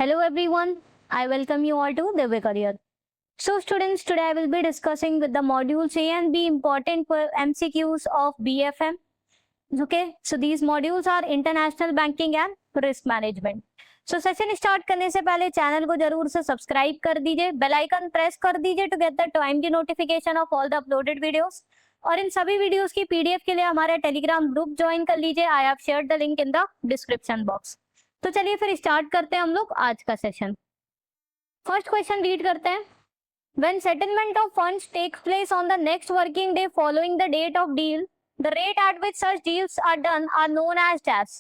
Hello everyone, I welcome you all to Divya Career. So students, today I will be discussing with the modules A and B important for MCQs of BFM. Okay, so these modules are International Banking and Risk Management. So session start करने से पहले channel को जरूर से subscribe कर दीजिए, bell icon press कर दीजिए to get the timely notification of all the uploaded videos. और इन सभी वीडियोस की पीडीएफ के लिए हमारा टेलीग्राम ग्रुप ज्वाइन कर लीजिए। आई have shared the link in the description box. तो चलिए फिर स्टार्ट करते हैं हम लोग आज का सेशन। फर्स्ट क्वेश्चन रीड करते हैं। When settlement of funds takes place on the next working day following the date of deal, the rate at which such deals are done are known as dash.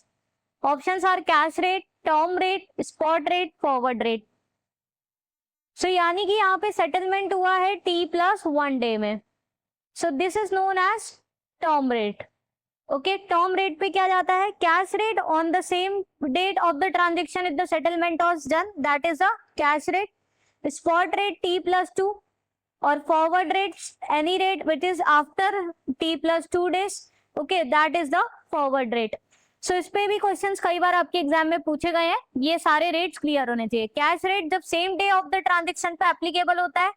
Options are cash rate, term rate, spot rate, forward rate. So यानी कि यहाँ पे settlement हुआ है T+1 day में, so this is known as term rate. Okay, term rate पे क्या जाता है? Cash rate on the same date of the transaction if the settlement was done, that is the cash rate. Spot rate T+2 और forward rate any rate which is after T+2 days, okay, that is the forward rate. So इस पे भी questions कई बार आपके exam में पूछे गए हैं, ये सारे रेट्स क्लियर होने चाहिए. कैश रेट जब same day of the transaction पे एप्लीकेबल होता है,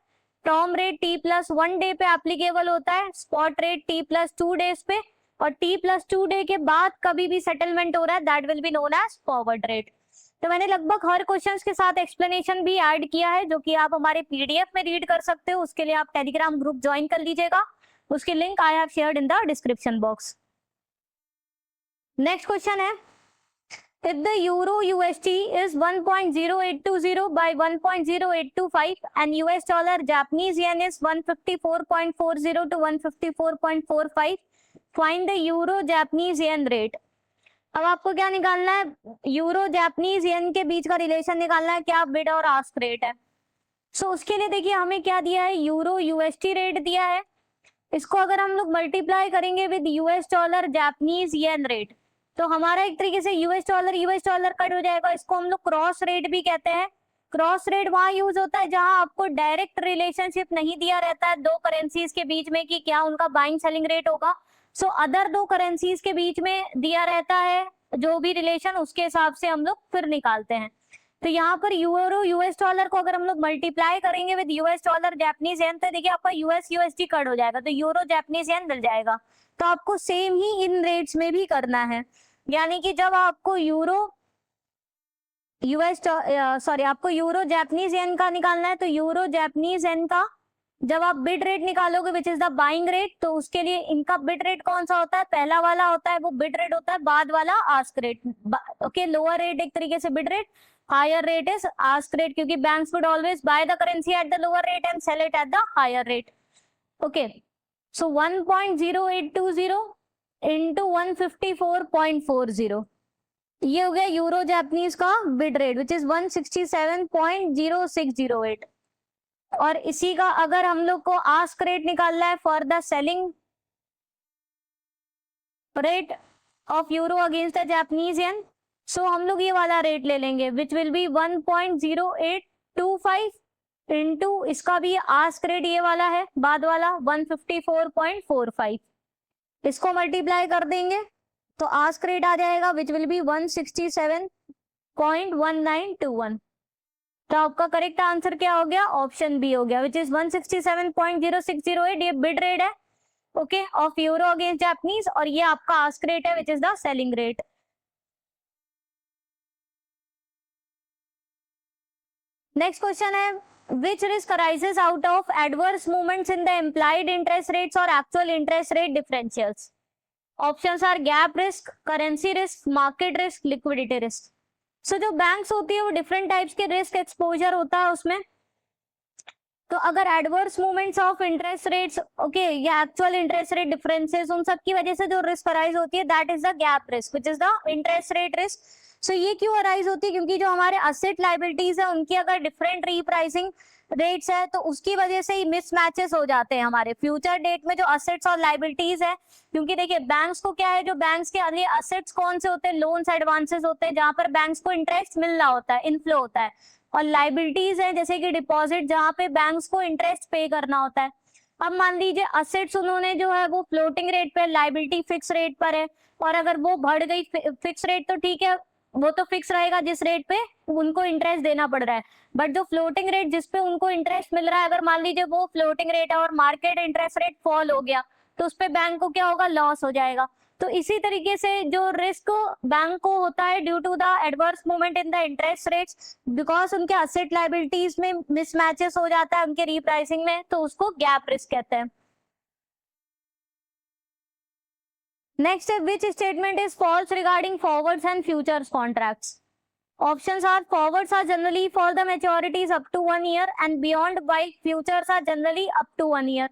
टर्म रेट T+1 डे पे एप्लीकेबल होता है, स्पॉट रेट T+2 डेज पे, और T+2 डे के बाद कभी भी सेटलमेंट हो रहा है that will be known as forward rate. तो मैंने लगभग हर क्वेश्चंस के साथ एक्सप्लेनेशन भी ऐड किया है जो कि आप हमारे पीडीएफ में रीड कर सकते हो. उसके लिए आप टेलीग्राम ग्रुप ज्वाइन कर लीजिएगा, उसकी link I have shared in the description box. Next question है, if the euro USD is 1.0820 by 1.0825 and US dollar Japanese yen is 154.40 to 154.45, find the euro Japanese yen rate. अब आपको क्या निकालना है? Euro Japanese yen के बीच का relation निकालना है, क्या बिड और आस्क रेट है. सो उसके लिए देखिए हमें क्या दिया है, यूरो यूएसडी रेट दिया है. इसको अगर हम लोग मल्टीप्लाई करेंगे with US dollar Japanese yen rate तो हमारा एक तरीके से यूएस डॉलर कट हो जाएगा. इसको हम लोग क्रॉस रेट भी कहते हैं. क्रॉस रेट वहां यूज होता है जहां आपको डायरेक्ट रिलेशनशिप नहीं दिया रहता है दो करेंसीज के बीच में कि क्या उनका बाइंग सेलिंग रेट होगा. सो अदर दो करेंसीज के बीच में दिया रहता है जो भी रिलेशन, उसके हिसाब से हम लोग फिर निकालते हैं. तो यहाँ पर यूरो यूएस डॉलर को अगर हम लोग मल्टीप्लाई करेंगे with US dollar Japanese yen तो देखिए आपका यूएस यूएसडी कट हो जाएगा, तो यूरो जापानीज येन मिल जाएगा. तो आपको सेम ही इन रेट्स में भी करना है, यानी कि जब आपको आपको यूरो जापानीज येन का निकालना है तो यूरो जापानीज येन का जब आप बिड रेट निकालोगे विच इज द बाइंग रेट, तो उसके लिए इनका बिड रेट कौन सा होता है? पहला वाला होता है वो बिड रेट होता है, बाद वाला ask rate. Okay, lower rate एक तरीके से bid rate, higher rate is ask rate, क्योंकि banks would always buy the currency at the lower rate and sell it at the higher rate. Okay, so 1.0820 into 154.40, ये हो गया euro Japanese का bid rate which is 167.0608. और इसी का अगर हम लोग को आस्क रेट निकालना है for the selling rate of euro against the Japanese yen, so हम लोग ये वाला रेट ले लेंगे विच विल बी 1.0825 इंटू इसका भी आस्क रेट ये वाला है बाद वाला 154.45. इसको मल्टीप्लाई कर देंगे तो आस्क रेट आ जाएगा विच विल बी 167.1921. तो आपका करेक्ट आंसर क्या हो गया? ऑप्शन बी हो गया विच इज 167.0608. ये बिड रेट है okay of euro against Japanese, और ये आपका आस्क रेट है which is the selling rate. Next question है, which risk arises out of adverse movements in the implied interest rates or actual interest rate differentials? Options are gap risk, currency risk, market risk, liquidity risk. सो जो banks होती है वो different types के risk exposure होता है उसमें. तो अगर adverse movements of interest rates okay या एक्चुअल इंटरेस्ट रेट डिफरेंसेस, उन सब की वजह से जो रिस्क अराइज होती है that is the gap risk which is the interest rate risk. So ये क्यों अराइज होती है? क्योंकि जो हमारे असेट लाइबिलिटीज है उनकी अगर डिफरेंट रीप्राइसिंग रेट्स है तो उसकी वजह से ही मिसमैचेस हो जाते हैं हमारे फ्यूचर डेट में जो असेट्स और लाइबिलिटीज है. क्योंकि देखिए बैंक्स को क्या है, जो बैंक्स के लिए असेट्स कौन से होते हैं? लोन्स एडवांसेस होते हैं जहां पर बैंक्स को इंटरेस्ट मिल रहा होता है, इनफ्लो होता है. और लाइबिलिटीज है जैसे कि डिपॉजिट जहां पे बैंक्स को इंटरेस्ट पे करना होता है. अब मान लीजिए असेट्स उन्होंने जो है वो फ्लोटिंग रेट पे, लाइबिलिटी फिक्स रेट पर है, और अगर वो बढ़ गई फिक्स रेट तो ठीक है वो तो फिक्स रहेगा जिस रेट पे उनको इंटरेस्ट देना पड़ रहा है, बट जो फ्लोटिंग रेट जिस पे उनको इंटरेस्ट मिल रहा है, अगर मान लीजिए वो फ्लोटिंग रेट है और मार्केट इंटरेस्ट रेट फॉल हो गया तो उस पे बैंक को क्या होगा, लॉस हो जाएगा। तो इसी तरीके से जो रिस्क बैंक को होता है due to the adverse movement in the interest rates, because उनके असेट लायबिलिटीज में मिसमैचेस हो जाता है उनके रीप्राइसिंग में, तो उसको गैप रिस्क कहते हैं। नेक्स्ट है which statement is false regarding forwards and futures contracts. Options are forwards are generally for the maturities up to 1 year and beyond, while futures are generally up to 1 year.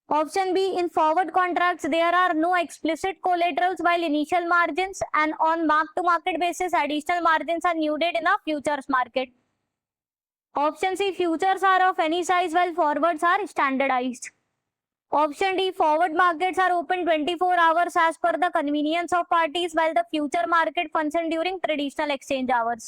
Option B, in forward contracts there are no explicit collaterals while initial margins, and on mark to market basis additional margins are needed in a futures market. Option C, futures are of any size while forwards are standardized. Option D, forward markets are open 24 hours as per the convenience of parties while the future market function during traditional exchange hours.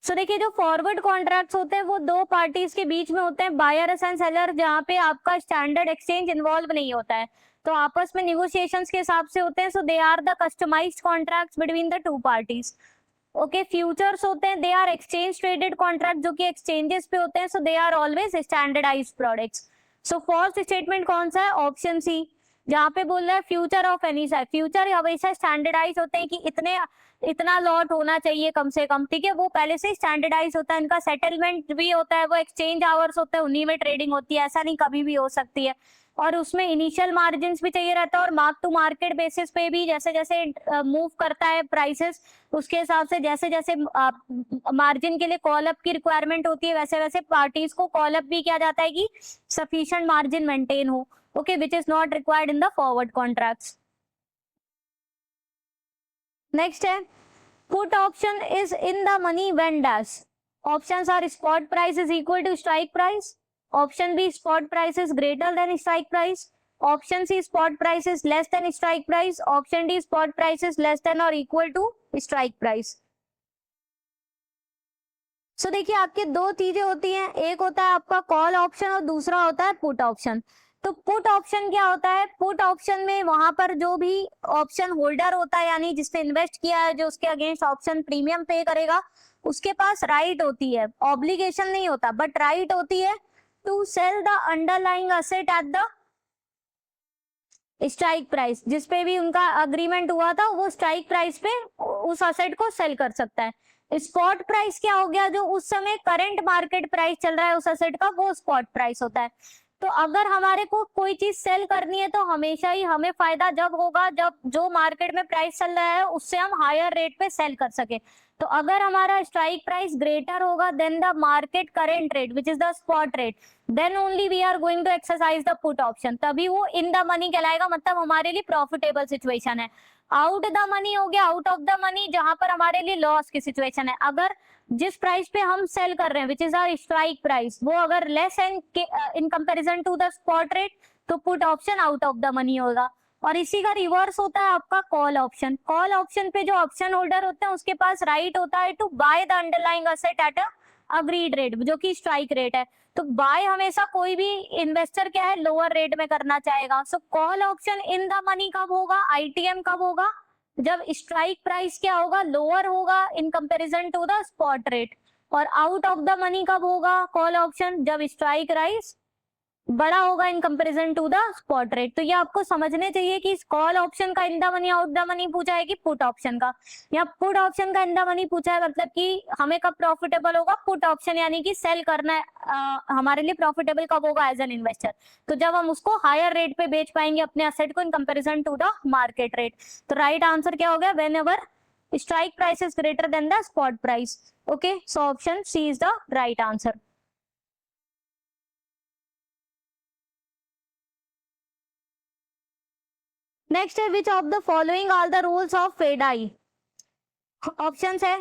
So देखिए जो forward contracts होते हैं वो दो parties के बीच में होते हैं, बायर्स एंड सेलर, जहाँ पे आपका स्टैंडर्ड एक्सचेंज इन्वॉल्व नहीं होता है, तो आपस में निगोशिएशंस के हिसाब से होते हैं। So they are the customised contracts between the two parties. Okay, futures होते हैं, they are exchange traded contract जो कि एक्सचेंजेस पे होते हैं, so they are always standardised products. So false statement कौन सा है, ऑप्शन सी, जहाँ पे बोल रहा है future of any size. Future हमेशा स्टैंडर्डाइज होते हैं कि इतना लॉट होना चाहिए कम से कम, ठीक है, वो पहले से स्टैंडर्डाइज होता है, इनका सेटलमेंट भी होता है, वो एक्सचेंज आवर्स होते हैं उन्हीं में ट्रेडिंग होती है, ऐसा नहीं कभी भी हो सकती है, और उसमें इनिशियल मार्जिन भी चाहिए रहता है, और मार्क टू मार्केट बेसिस पे भी जैसे जैसे मूव करता है प्राइसेस, उसके हिसाब से जैसे जैसे मार्जिन के लिए कॉल अप की रिक्वायरमेंट होती है वैसे वैसे पार्टीज को कॉल अप भी किया जाता है कि सफिशिएंट मार्जिन मेंटेन हो, okay, which is not required in the forward contracts. Next है put option is in the money when dash. Options are spot price is equal to strike price, option B spot price is greater than strike price, option C spot price is less than strike price, option D spot price is less than और equal to strike price. So देखिए आपके दो चीजें होती हैं, एक होता है आपका कॉल ऑप्शन और दूसरा होता है पुट ऑप्शन। तो पुट ऑप्शन क्या होता है, पुट ऑप्शन में वहां पर जो भी ऑप्शन होल्डर होता है, यानी जिसने इन्वेस्ट किया है, जो उसके अगेंस्ट ऑप्शन प्रीमियम पे करेगा, उसके पास राइट होती है, ऑब्लिगेशन नहीं होता बट राइट होती है to sell the underlying asset at the strike price. जिस पे भी उनका अग्रीमेंट हुआ था वो स्ट्राइक प्राइस पे उस असेट को सेल कर सकता है। स्पॉट प्राइस क्या हो गया, जो उस समय करंट मार्केट प्राइस चल रहा है उस असेट का, वो स्पॉट प्राइस होता है। तो अगर हमारे को कोई चीज सेल करनी है तो हमेशा ही हमें फायदा जब होगा जब जो मार्केट में प्राइस चल रहा है उससे हम हायर रेट पे सेल कर सके। तो अगर हमारा स्ट्राइक प्राइस ग्रेटर होगा than the market current rate which is the spot rate, then only we are going to exercise the put option, तभी वो इन द मनी कहलाएगा, मतलब हमारे लिए प्रॉफिटेबल सिचुएशन है। आउट द मनी हो गया आउट ऑफ द मनी, जहां पर हमारे लिए लॉस की सिचुएशन है। अगर जिस प्राइस पे हम सेल कर रहे हैं which is our strike price, वो अगर less in comparison to the spot rate, तो put option out of the money होगा। और इसी का रिवर्स होता है आपका कॉल ऑप्शन। कॉल ऑप्शन पे जो ऑप्शन होल्डर होते हैं उसके पास राइट होता है to buy the underlying asset at a agreed rate, जो कि स्ट्राइक रेट है। तो बाय हमेशा कोई भी इन्वेस्टर क्या है, लोअर रेट में करना चाहेगा। So call option in the money कब होगा, आईटीएम कब होगा, जब स्ट्राइक प्राइस क्या होगा, लोअर होगा in comparison to the spot rate. और आउट ऑफ द मनी कब होगा कॉल ऑप्शन, जब स्ट्राइक प्राइस बड़ा होगा in comparison to the spot rate. तो ये आपको समझने चाहिए कि कॉल ऑप्शन का in the money out the money पूछा है कि पुट ऑप्शन का। या पुट ऑप्शन का इन द मनी पूछा है, मतलब कि हमें कब प्रॉफिटेबल होगा पुट ऑप्शन, यानी कि सेल करना है हमारे लिए प्रॉफिटेबल कब होगा एज एन इन्वेस्टर, तो जब हम उसको हायर रेट पे बेच पाएंगे अपने असेट को in comparison to the market rate. तो राइट आंसर क्या हो गया, whenever strike price is greater than the spot price. Okay, so option C is the right answer. Next है which of the following are the roles of FEDAI. Options है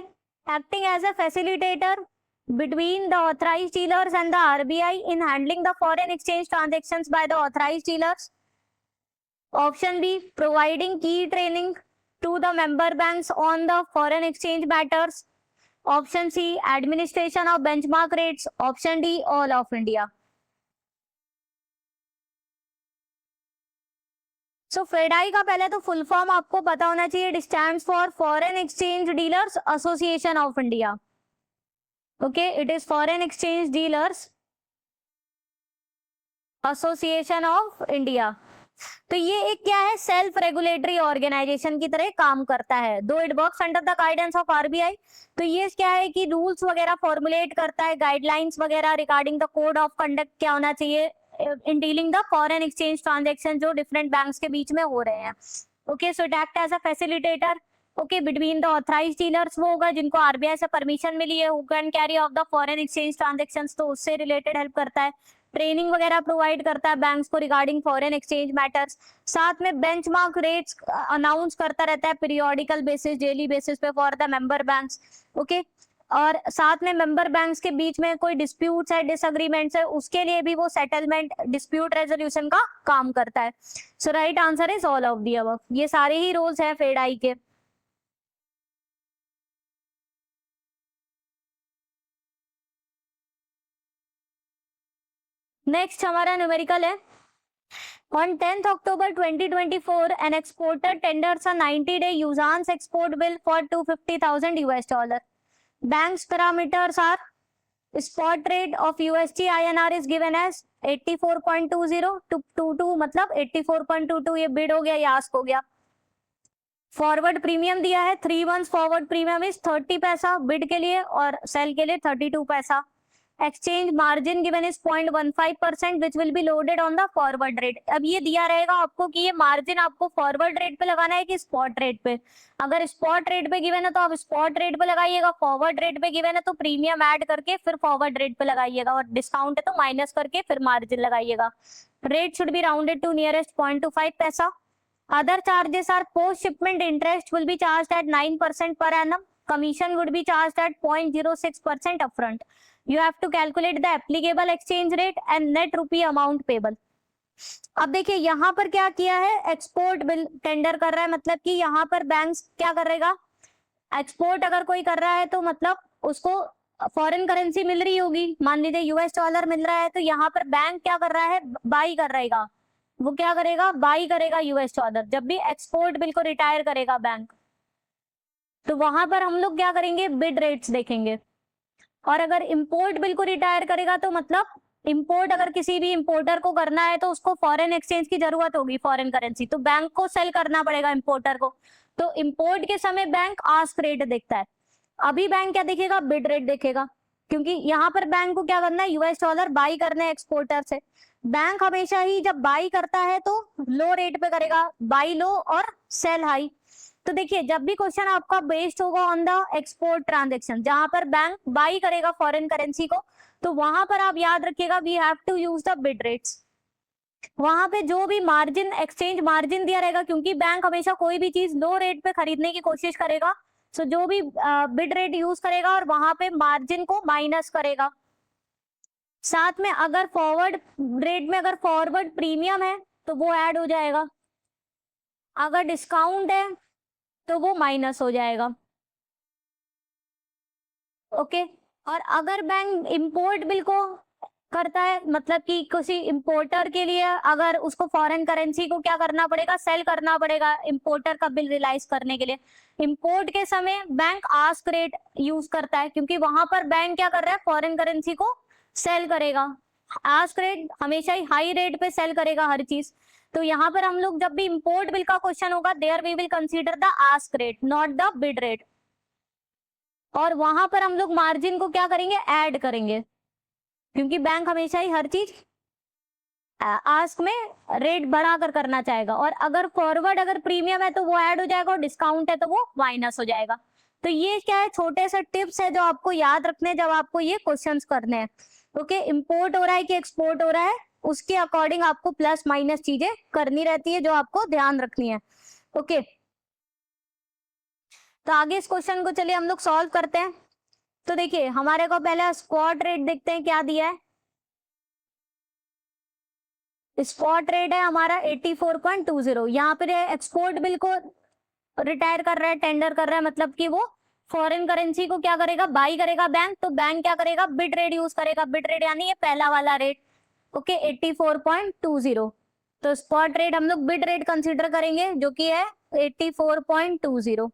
acting as a facilitator between the authorized dealers and the RBI in handling the foreign exchange transactions by the authorized dealers. Option B, providing key training to the member banks on the foreign exchange matters. Option C, administration of benchmark rates. Option D, all of India. So FEDAI का पहले तो full form आपको पता होना चाहिए, it stands for foreign exchange dealers association of India. Okay, it is foreign exchange dealers association of India. तो ये एक क्या है, सेल्फ रेगुलेटरी ऑर्गेनाइजेशन की तरह काम करता है, दो it works under the guidance of RBI. तो ये क्या है कि रूल्स वगैरह फॉर्मुलेट करता है, गाइडलाइंस वगैरह regarding the code of conduct क्या होना चाहिए in dealing the foreign exchange transaction जो डिफरेंट बैंक्स के बीच में हो रहे हैं। Okay, so it act as a facilitator okay between the authorised dealers, वो होगा जिनको आरबीआई से परमिशन मिली है, who can carry of the foreign exchange transactions, तो उससे रिलेटेड हेल्प करता है। ट्रेनिंग वगैरह प्रोवाइड करता है बैंक्स को रिगार्डिंग फॉरेन एक्सचेंज मैटर्स। साथ में बेंचमार्क रेट्स अनाउंस करता रहता है पीरियोडिकल बेसिस, डेली बेसिस पे for the member banks. Okay, और साथ में मेंबर बैंक्स के बीच में कोई डिस्प्यूट्स है, डिसएग्रीमेंट्स है, उसके लिए भी वो सेटलमेंट डिस्प्यूट रेजोल्यूशन का काम करता है। So right answer is all of the above. ये सारे ही रोल्स हैं फेडाई के। नेक्स्ट हमारा न्यूमेरिकल है। On 10th October 2024, an exporter tenders a 90-day USAN's export bill for $250,000. Bank's parameters are spot rate of USD INR is given as 84.20 to 22, मतलब 84.22 ये bid हो गया, ये आस्क हो गया। फॉरवर्ड प्रीमियम दिया है 3 months फॉरवर्ड प्रीमियम इज 30 पैसा बिड के लिए और सेल के लिए 32 पैसा। Exchange margin given is 0.15% which will be loaded on the forward rate. अब ये दिया रहेगा आपको कि ये मार्जिन आपको फॉरवर्ड रेट पे लगाना है कि स्पॉट रेट पे। अगर स्पॉट रेट पे गिवन है तो आप स्पॉट रेट पे लगाइएगा, फॉरवर्ड रेट पे गिवन है तो प्रीमियम ऐड करके फिर फॉरवर्ड रेट पे लगाइएगा, और डिस्काउंट है तो माइनस करके फिर मार्जिन लगाइएगा। Rate should be rounded to nearest 0.25 paisa. Other charges are post-shipment interest will be charged at 9% per annum. Commission would be charged at 0.06% upfront. You have to calculate the applicable exchange rate and net rupee amount payable. अब देखिए यहाँ पर क्या किया है, export bill tender कर रहा है, मतलब कि यहाँ पर बैंक्स क्या करेगा, एक्सपोर्ट अगर कोई कर रहा है तो मतलब उसको फॉरेन करेंसी मिल रही होगी, मान लीजिए यूएस डॉलर मिल रहा है, तो यहाँ पर बैंक क्या कर रहा है, बाई कर रहेगा, वो क्या करेगा, बाई करेगा यूएस डॉलर। जब भी एक्सपोर्ट बिल को रिटायर करेगा बैंक, तो वहां पर हम लोग क्या करेंगे, बिड रेट्स देखेंगे। और अगर इंपोर्ट बिल को रिटायर करेगा तो मतलब इंपोर्ट अगर किसी भी इंपोर्टर को करना है तो उसको फॉरेन एक्सचेंज की जरूरत होगी, फॉरेन करेंसी, तो बैंक को सेल करना पड़ेगा इंपोर्टर को। तो इंपोर्ट के समय बैंक आस्क रेट देखता है, अभी बैंक क्या देखेगा, बिड रेट देखेगा, क्योंकि यहाँ पर बैंक को क्या करना है, यूएस डॉलर बाई करने एक्सपोर्टर से। बैंक हमेशा ही जब बाई करता है तो लो रेट पे करेगा, बाई लो और सेल हाई। तो देखिए जब भी क्वेश्चन आपका बेस्ड होगा ऑन द एक्सपोर्ट ट्रांजेक्शन, जहां पर बैंक बाई करेगा फॉरेन करेंसी को, तो वहां पर आप याद रखिएगा we have to use the bid rates. वहां पे जो भी मार्जिन, एक्सचेंज मार्जिन दिया रहेगा, क्योंकि बैंक हमेशा कोई भी चीज लो रेट पे खरीदने की कोशिश करेगा, सो जो भी बिड रेट यूज करेगा और वहां पे मार्जिन को माइनस करेगा। साथ में अगर फॉरवर्ड रेट में अगर फॉरवर्ड प्रीमियम है तो वो ऐड हो जाएगा, अगर डिस्काउंट है तो वो माइनस हो जाएगा। ओके, और अगर बैंक इंपोर्ट बिल को करता है, मतलब कि किसी इंपोर्टर के लिए अगर उसको फॉरेन करेंसी को क्या करना पड़ेगा, सेल करना पड़ेगा इंपोर्टर का बिल रियलाइज करने के लिए, इंपोर्ट के समय बैंक आस्क रेट यूज करता है, क्योंकि वहां पर बैंक क्या कर रहा है, फॉरेन करेंसी को सेल करेगा। आस्क रेट हमेशा ही हाई रेट पे सेल करेगा हर चीज। तो यहाँ पर हम लोग जब भी इंपोर्ट बिल का क्वेश्चन होगा, there we will consider the ask rate not the bid rate, और वहां पर हम लोग मार्जिन को क्या करेंगे, ऐड करेंगे, क्योंकि बैंक हमेशा ही हर चीज आस्क में रेट बढ़ाकर करना चाहेगा। और अगर फॉरवर्ड अगर प्रीमियम है तो वो ऐड हो जाएगा, और डिस्काउंट है तो वो माइनस हो जाएगा। तो ये क्या है, छोटे से टिप्स है जो आपको याद रखने हैं जब आपको ये क्वेश्चंस करने हैं। ओके, इंपोर्ट हो रहा है कि एक्सपोर्ट हो रहा है, उसके अकॉर्डिंग आपको प्लस माइनस चीजें करनी रहती है जो आपको ध्यान रखनी है। ओके, तो आगे इस क्वेश्चन को चलिए हम लोग सॉल्व करते हैं। तो देखिए हमारे को पहले स्पॉट रेट देखते हैं क्या दिया है। स्पॉट रेट है हमारा 84.20। यहाँ पर एक्सपोर्ट बिल को रिटायर कर रहा है, टेंडर कर रहा है, मतलब कि वो फॉरेन करेंसी को क्या करेगा, बाई करेगा बैंक, तो बैंक क्या करेगा, बिड रेट यूज करेगा। बिड रेट यानी ये पहला वाला रेट, ओके 84.20। तो स्पॉट रेट हम लोग बिड रेट कंसीडर करेंगे जो कि है 84.20।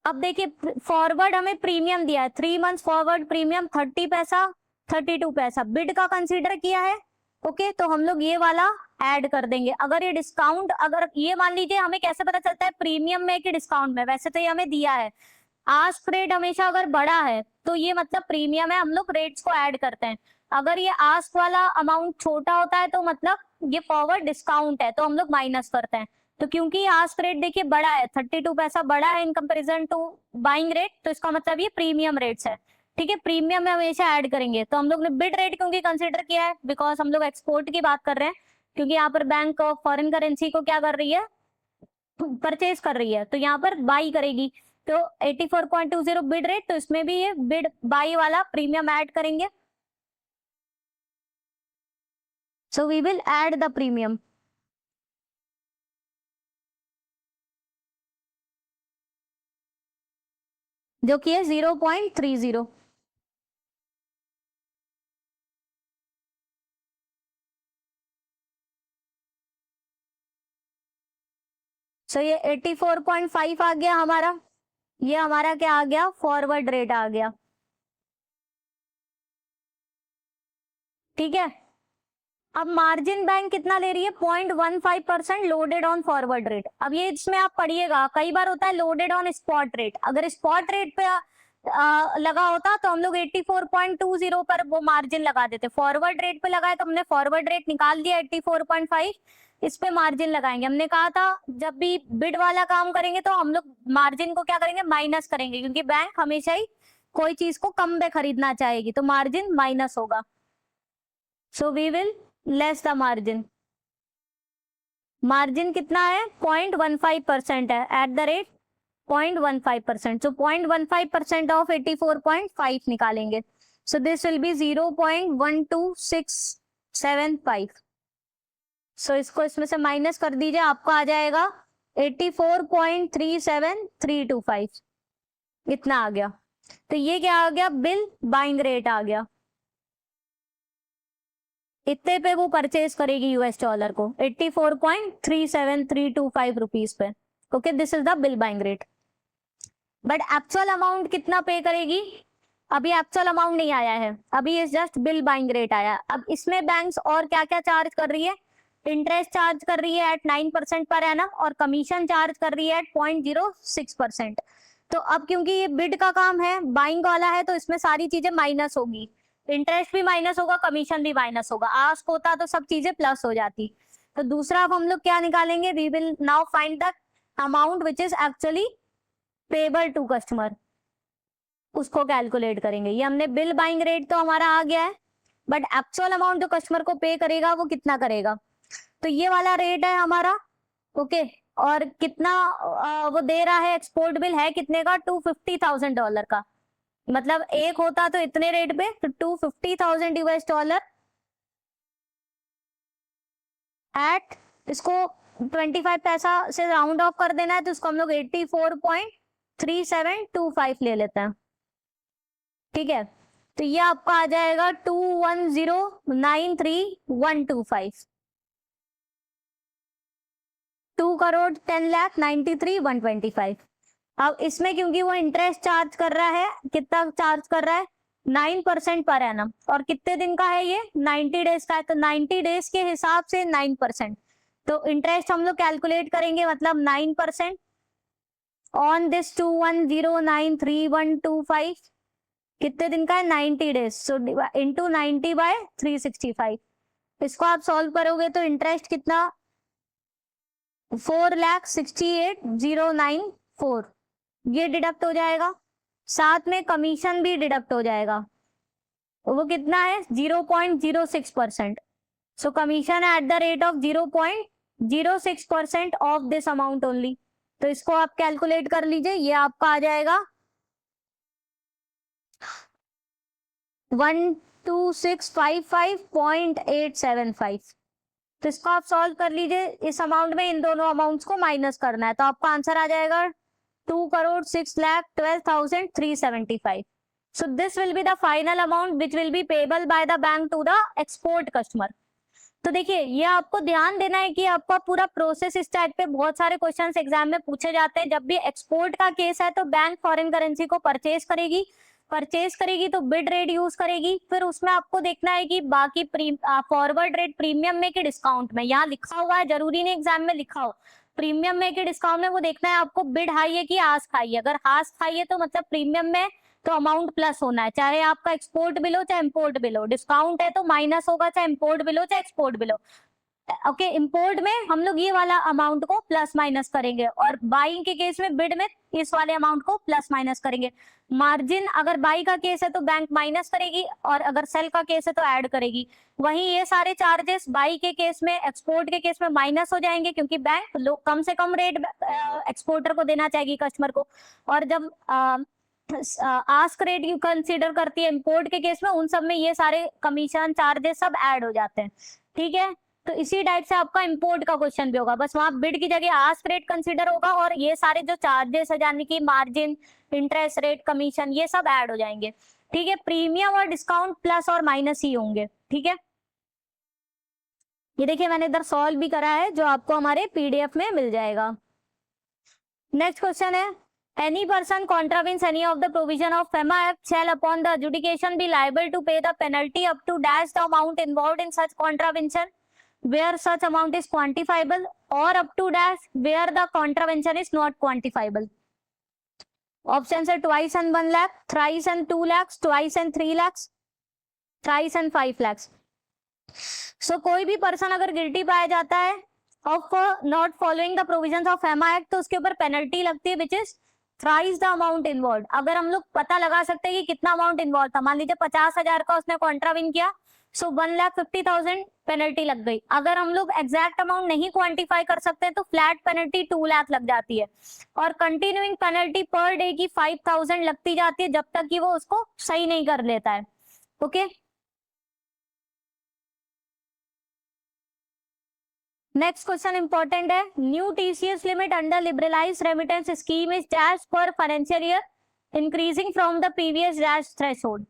अब देखिए फॉरवर्ड हमें प्रीमियम दिया है, 3 मंथ्स फॉरवर्ड प्रीमियम 30 पैसा 32 पैसा बिड का कंसीडर किया है। ओके, तो हम लोग ये वाला ऐड कर देंगे। अगर ये डिस्काउंट, अगर ये मान लीजिए हमें कैसे पता चलता है प्रीमियम में कि डिस्काउंट में, वैसे तो ये हमें दिया है आस्क रेट हमेशा अगर बड़ा है तो ये मतलब प्रीमियम है, हम लोग रेट्स को ऐड करते हैं। अगर ये आस्क वाला अमाउंट छोटा होता है तो मतलब ये फॉरवर्ड डिस्काउंट है, तो हम लोग माइनस करते हैं। तो क्योंकि आस्क रेट देखिए बड़ा है, 32 पैसा बड़ा है in comparison to buying rate, तो इसका मतलब ये प्रीमियम रेट्स है। ठीक है, प्रीमियम में हमेशा ऐड करेंगे। तो हम लोग ने बिड रेट क्योंकि कंसिडर किया है बिकॉज हम लोग एक्सपोर्ट की बात कर रहे हैं, क्योंकि यहाँ पर बैंक फॉरेन करेंसी को क्या कर रही है, परचेज कर रही है, तो यहाँ पर बाई करेगी। तो 84.20 बिड रेट, तो इसमें भी ये बिड बाई वाला प्रीमियम ऐड करेंगे। So we will add the premium. जो कि है 0.30। सो ये 84.5 आ गया हमारा। ये हमारा क्या आ गया, फॉरवर्ड रेट आ गया। ठीक है, अब मार्जिन बैंक कितना ले रही है, 0.15% लोडेड ऑन फॉरवर्ड रेट। अब ये इसमें आप पढ़िएगा, कई बार होता है लोडेड ऑन स्पॉट रेट। अगर स्पॉट रेट पे लगा होता तो हम लोग 84.20 पर वो मार्जिन लगा देते। फॉरवर्ड रेट पे लगाए तो हमने फॉरवर्ड रेट निकाल दिया 84.5, इस पे मार्जिन लगाएंगे। हमने कहा था जब भी बिड वाला काम करेंगे तो हम लोग मार्जिन को क्या करेंगे, माइनस करेंगे, क्योंकि बैंक हमेशा ही कोई चीज को कम में खरीदना चाहेगी, तो मार्जिन माइनस होगा। So we will less the margin. Margin कितना है, 0.15% है at the rate 0.15%। So 0.15% of 84.5 निकालेंगे। So this will be 0.12675। So इसको इसमें से माइनस कर दीजिए, आपको आ जाएगा 84.37325, इतना आ गया। तो ये क्या आ गया, बिल बाइंग रेट आ गया। इतने पे वो परचेज करेगी यूएस डॉलर को, 84.37325 रुपीज पे। Okay, this is the bill buying rate. But actual amount कितना पे करेगी, अभी एक्चुअल अमाउंट नहीं आया है, अभी ये जस्ट बिल बाइंग रेट आया। अब इसमें बैंक्स और क्या क्या चार्ज कर रही है, इंटरेस्ट चार्ज कर रही है एट 9% पर एनम, और कमीशन चार्ज कर रही है एट 0.06%। तो अब क्योंकि ये बिड का काम है, बाइंग वाला है, तो इसमें सारी चीजें माइनस होगी, इंटरेस्ट भी माइनस होगा, कमीशन भी माइनस होगा। आस्क होता तो सब चीजें प्लस हो जाती। तो दूसरा अब हम लोग क्या निकालेंगे, we will now find the amount which is actually payable to customer, उसको कैलकुलेट करेंगे। ये हमने बिल बाइंग रेट तो हमारा आ गया है, बट एक्चुअल अमाउंट जो कस्टमर को पे करेगा वो कितना करेगा, तो ये वाला रेट है हमारा। ओके, और कितना वो दे रहा है, एक्सपोर्ट बिल है कितने का, $250,000 का। मतलब एक होता तो इतने रेट पे, तो 250,000 यूएस डॉलर एट, इसको 25 पैसा से राउंड ऑफ कर देना है, तो इसको हम लोग 84.3725 ले लेते हैं। ठीक है, तो ये आपका आ जाएगा 210,93,125, 2,10,93,125। अब इसमें क्योंकि वो इंटरेस्ट चार्ज कर रहा है, कितना चार्ज कर रहा है, 9% पर एनम, और कितने दिन का है ये, 90 डेज का है, तो 90 डेज के हिसाब से 9%। तो इंटरेस्ट हम लोग कैलकुलेट करेंगे, मतलब 9% ऑन दिस 210,93,125, कितने दिन का है, 90 डेज, सो इंटू 90/365। इसको आप सॉल्व करोगे तो इंटरेस्ट कितना, 4,68,094, ये डिडक्ट हो जाएगा, साथ में कमीशन भी डिडक्ट हो जाएगा। वो कितना है, 0.06%। सो commission at the rate of 0.06% of this amount only. तो इसको आप कैलकुलेट कर लीजिए, ये आपका आ जाएगा 12655.875। तो इसको आप सॉल्व कर लीजिए, इस अमाउंट में इन दोनों अमाउंट्स को माइनस करना है, तो आपका आंसर आ जाएगा 2,06,12,375। So this will be the final amount which will be payable by the bank to the export customer. तो देखिए ये आपको ध्यान देना है कि आपका पूरा प्रोसेस इस टाइप पे बहुत सारे क्वेश्चंस एग्जाम में पूछे जाते हैं। जब भी एक्सपोर्ट का केस है तो बैंक फॉरेन करेंसी को परचेज करेगी तो बिड रेट यूज करेगी। फिर उसमें आपको देखना है कि बाकी फॉरवर्ड रेट प्रीमियम में कि डिस्काउंट में, यहाँ लिखा हुआ है, जरूरी नहीं एग्जाम में लिखा हो प्रीमियम में कि डिस्काउंट में, वो देखना है आपको बिड हाई है कि आस्क हाई है। अगर आस्क हाई है तो मतलब प्रीमियम में तो अमाउंट प्लस होना है, चाहे आपका एक्सपोर्ट बिल हो चाहे इंपोर्ट बिल हो। डिस्काउंट है तो माइनस होगा, चाहे इंपोर्ट बिल हो चाहे एक्सपोर्ट बिल हो। ओके, इंपोर्ट में हम लोग ये वाला अमाउंट को प्लस माइनस करेंगे और बाइंग के केस में बिड में इस वाले अमाउंट को प्लस माइनस करेंगे। मार्जिन अगर बाई का केस है तो बैंक माइनस करेगी और अगर सेल का केस है तो ऐड करेगी। वहीं ये सारे चार्जेस बाई के केस में, एक्सपोर्ट के केस में माइनस हो जाएंगे क्योंकि बैंक कम से कम रेट एक्सपोर्टर को देना चाहेगी कस्टमर को। और जब आस्क रेट यू कंसीडर करती है इंपोर्ट के केस में, उन सब में ये सारे कमीशन चार्जेस सब ऐड हो जाते हैं। ठीक है, तो इसी टाइप से आपका इंपोर्ट का क्वेश्चन भी होगा, बस वहां बिड की जगह आस्क रेट कंसीडर होगा और ये सारे जो चार्जेस है यानी कि मार्जिन, इंटरेस्ट रेट, कमीशन, ये सब ऐड हो जाएंगे। ठीक है, प्रीमियम और डिस्काउंट प्लस और माइनस ही होंगे। ठीक है, ये देखिए मैंने इधर सॉल्व भी करा है जो आपको हमारे पीडीएफ में मिल जाएगा। नेक्स्ट क्वेश्चन है, any person contravenes any of the provision of FEMA Act shall upon the adjudication be liable to pay the penalty up to dash the amount involved in such contravention where such amount is quantifiable or up to dash where the contravention is not quantifiable. Options are twice and 1 lakh, thrice and 2 lakhs, twice and 3 lakhs, thrice and 5 lakhs. So कोई भी person अगर guilty पाया जाता है of not following the provisions of FEMA act तो उसके ऊपर penalty लगती है which is thrice the amount involve. अगर हम लोग पता लगा सकते हैं कि कितना अमाउंट इन्वॉल्व था, मान लीजिए 50,000 का उसने कॉन्ट्राविन किया, सो 1,50,000 पेनल्टी लग गई। अगर हम लोग एग्जैक्ट अमाउंट नहीं क्वांटिफाई कर सकते तो फ्लैट पेनल्टी 2 लाख लग जाती है और कंटिन्यूइंग पेनल्टी पर डे की 5,000 लगती जाती है जब तक कि वो उसको सही नहीं कर लेता है। ओके, नेक्स्ट क्वेश्चन इंपॉर्टेंट है, new TCS limit under liberalise remittance scheme is dash पर financial year increasing from the previous dash threshold.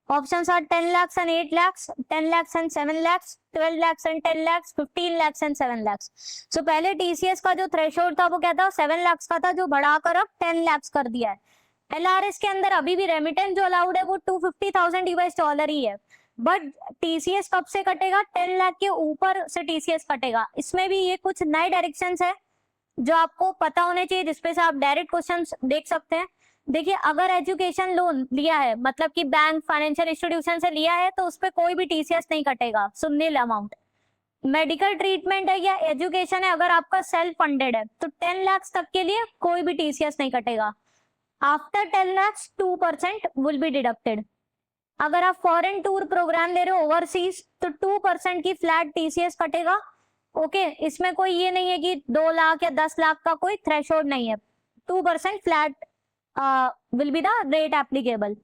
Options are 10 lakhs and 8 lakhs, 10 lakhs and 7 lakhs, 12 lakhs and 10 lakhs, 15 lakhs and 7 lakhs. So पहले TCS का जो threshold था वो क्या था, 7 lakhs का था, जो बढ़ाकर अब 10 lakhs कर दिया है। LRS के अंदर अभी भी रेमिटेंस जो अलाउड है वो $250,000 ही है, बट TCS कब से कटेगा, 10 लाख के ऊपर से TCS कटेगा। इसमें भी ये कुछ नए डायरेक्शंस है जो आपको पता होने चाहिए, जिसपे से आप डायरेक्ट क्वेश्चंस देख सकते हैं। देखिए अगर एजुकेशन लोन लिया है, मतलब कि बैंक फाइनेंशियल इंस्टीट्यूशन से लिया है, तो उस पर कोई भी TCS नहीं कटेगा, सो नील अमाउंट। मेडिकल ट्रीटमेंट है या एजुकेशन है, अगर आपका सेल्फ फंडेड है तो 10 लाख तक के लिए कोई भी TCS नहीं कटेगा। After 10 lakh 2% will be deducted. अगर आप फॉरेन टूर प्रोग्राम ले रहे हो ओवरसीज तो 2% की फ्लैट TCS कटेगा। ओके, इसमें कोई ये नहीं है कि 2 लाख या 10 लाख का कोई थ्रेशोल्ड नहीं है, 2% flat will be the rate applicable.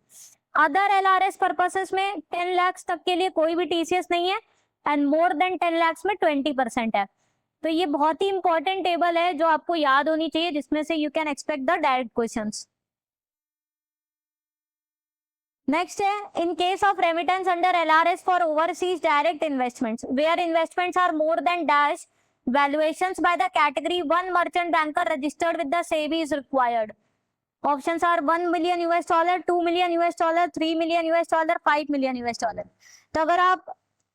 Other LRS purposes में 10 लाख तक के लिए कोई भी TCS नहीं है एंड मोर देन 10 लाख में 20% है। तो ये बहुत ही इंपॉर्टेंट टेबल है जो आपको याद होनी चाहिए, जिसमें से you can expect the direct questions. Next है, in case of remittance under LRS for overseas direct investments where investments are more than dash valuations by the category 1 merchant banker registered with the SEBI is required. Options are $1 million, $2 million, $3 million, $5 million। तो अगर आप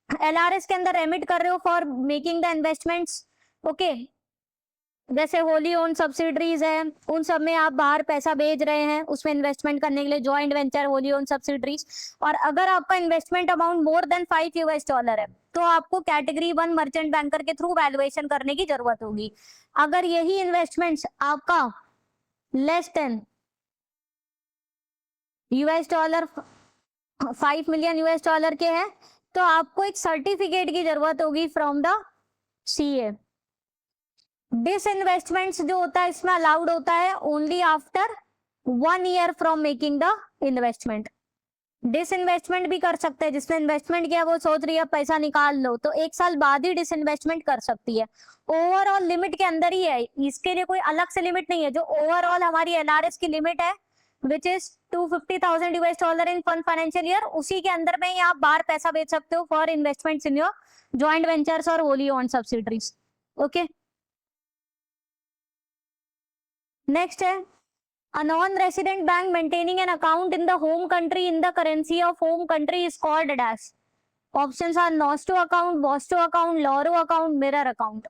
LRS के अंदर remit कर रहे हो for making the investments, okay, जैसे Holi own subsidiaries है, उन सब में आप बाहर पैसा भेज रहे हैं उसमें इन्वेस्टमेंट करने के लिए, joint venture, Holi own subsidiaries, और अगर आपका इन्वेस्टमेंट अमाउंट मोर देन $5 है तो आपको कैटेगरी 1 मर्चेंट बैंकर के थ्रू वैल्यूएशन करने की जरूरत होगी। अगर यही इन्वेस्टमेंट्स आपका लेस देन $5 million के हैं तो आपको एक सर्टिफिकेट की जरूरत होगी फ्रॉम द CA। डिसइन्वेस्टमेंट्स जो होता है इसमें अलाउड होता है only after 1 year from making the investment. Disinvestment भी कर सकते हैं, जिसने इन्वेस्टमेंट किया वो सोच रही है पैसा निकाल लो, तो 1 साल बाद ही डिसइन्वेस्टमेंट कर सकती है। ओवरऑल लिमिट के अंदर ही है, इसके लिए कोई अलग से लिमिट नहीं है। जो ओवरऑल हमारी LRS की लिमिट है which is $250,000 in 1 financial year, उसी के अंदर में ही आप बाहर पैसा भेज सकते हो for investments in your joint ventures और wholly owned subsidiaries. Okay, next है a non-resident bank maintaining an account in the home country in the currency of home country is called as. Options are nostro account, vostro account, loro account, mirror account.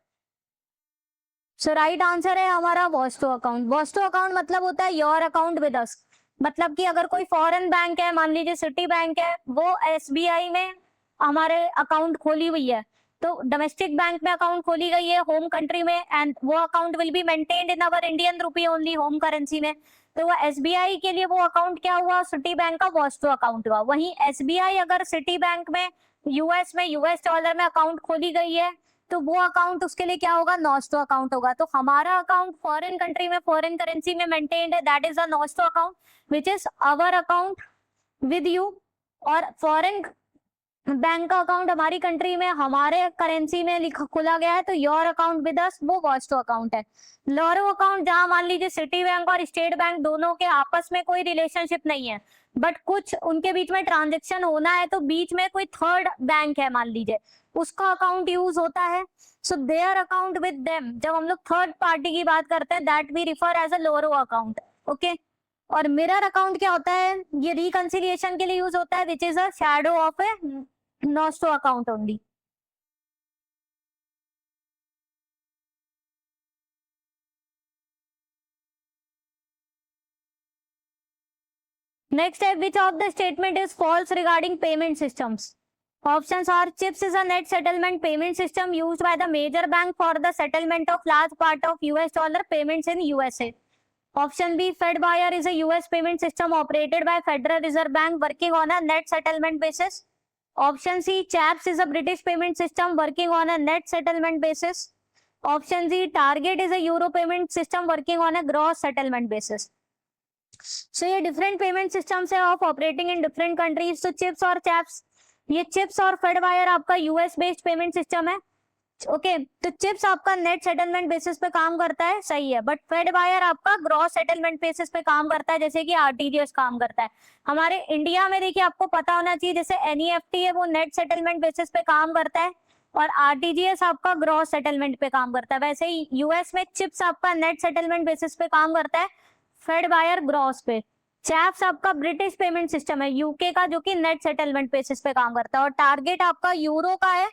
So right answer है हमारा वॉस्टो account. वॉस्टो account मतलब होता है your account with us, मतलब कि अगर कोई foreign bank है, मान लीजिए सिटी बैंक है, वो एसबीआई में हमारे अकाउंट खोली हुई है, तो डोमेस्टिक बैंक में अकाउंट खोली गई है होम कंट्री में, एंड वो account will be maintained in our Indian rupee only, home currency में, तो वो एसबीआई के लिए वो अकाउंट क्या हुआ, सिटी बैंक का वॉस्टो अकाउंट हुआ। वहीं एसबीआई अगर सिटी बैंक में यूएस डॉलर में अकाउंट खोली गई है, तो वो अकाउंट उसके लिए क्या होगा, नॉस्टो अकाउंट होगा। तो हमारा अकाउंट फॉरेन कंट्री में फॉरेन करेंसी में मेंटेन्ड है, that is a nostro account which is our account with you. और फॉरेन बैंक का अकाउंट हमारी कंट्री में हमारे करेंसी में खुला गया है, तो योर अकाउंट विद अस वो वॉस्टो अकाउंट है। लोरो अकाउंट जहां मान लीजिए सिटी बैंक और स्टेट बैंक दोनों के आपस में कोई रिलेशनशिप नहीं है, बट कुछ उनके बीच में ट्रांजेक्शन होना है, तो बीच में कोई थर्ड बैंक है मान लीजिए, उसका अकाउंट यूज होता है। So their account with them, जब हम लोग थर्ड पार्टी की बात करते हैं, that we refer as a loro account. Okay, और मिरर अकाउंट क्या होता है, ये रिकंसिलिएशन के लिए यूज होता है, which is a shadow of a nostro account only. Next step, which of the statement is false regarding payment systems? Options are CHIPS is a net settlement payment system used by the major bank for the settlement of large part of US dollar payments in USA. Option B, FedWire is a US payment system operated by Federal Reserve Bank working on a net settlement basis. Option C, CHAPS is a British payment system working on a net settlement basis. Option C, Target is a Euro payment system working on a gross settlement basis. सो ये different payment systems है of operating in different countries. तो chips और chaps, ये chips और फेडवायर आपका US based payment system है। Okay, तो chips आपका नेट सेटलमेंट बेसिस पे काम करता है, सही है, बट फेडवायर आपका ग्रॉस सेटलमेंट बेसिस पे काम करता है, जैसे कि आरटीजीएस काम करता है। हमारे इंडिया में देखिए आपको पता होना चाहिए, जैसे एनईएफटी है वो नेट सेटलमेंट बेसिस पे काम करता है, और आरटीजीएस आपका ग्रॉस सेटलमेंट पे काम करता है। वैसे ही यूएस में चिप्स आपका नेट सेटलमेंट बेसिस पे काम करता है, फेडवायर ग्रॉस पे। चैप्स आपका ब्रिटिश पेमेंट सिस्टम है यूके का, जो कि नेट सेटलमेंट बेसिस पे काम करता है, और टारगेट आपका यूरो का है,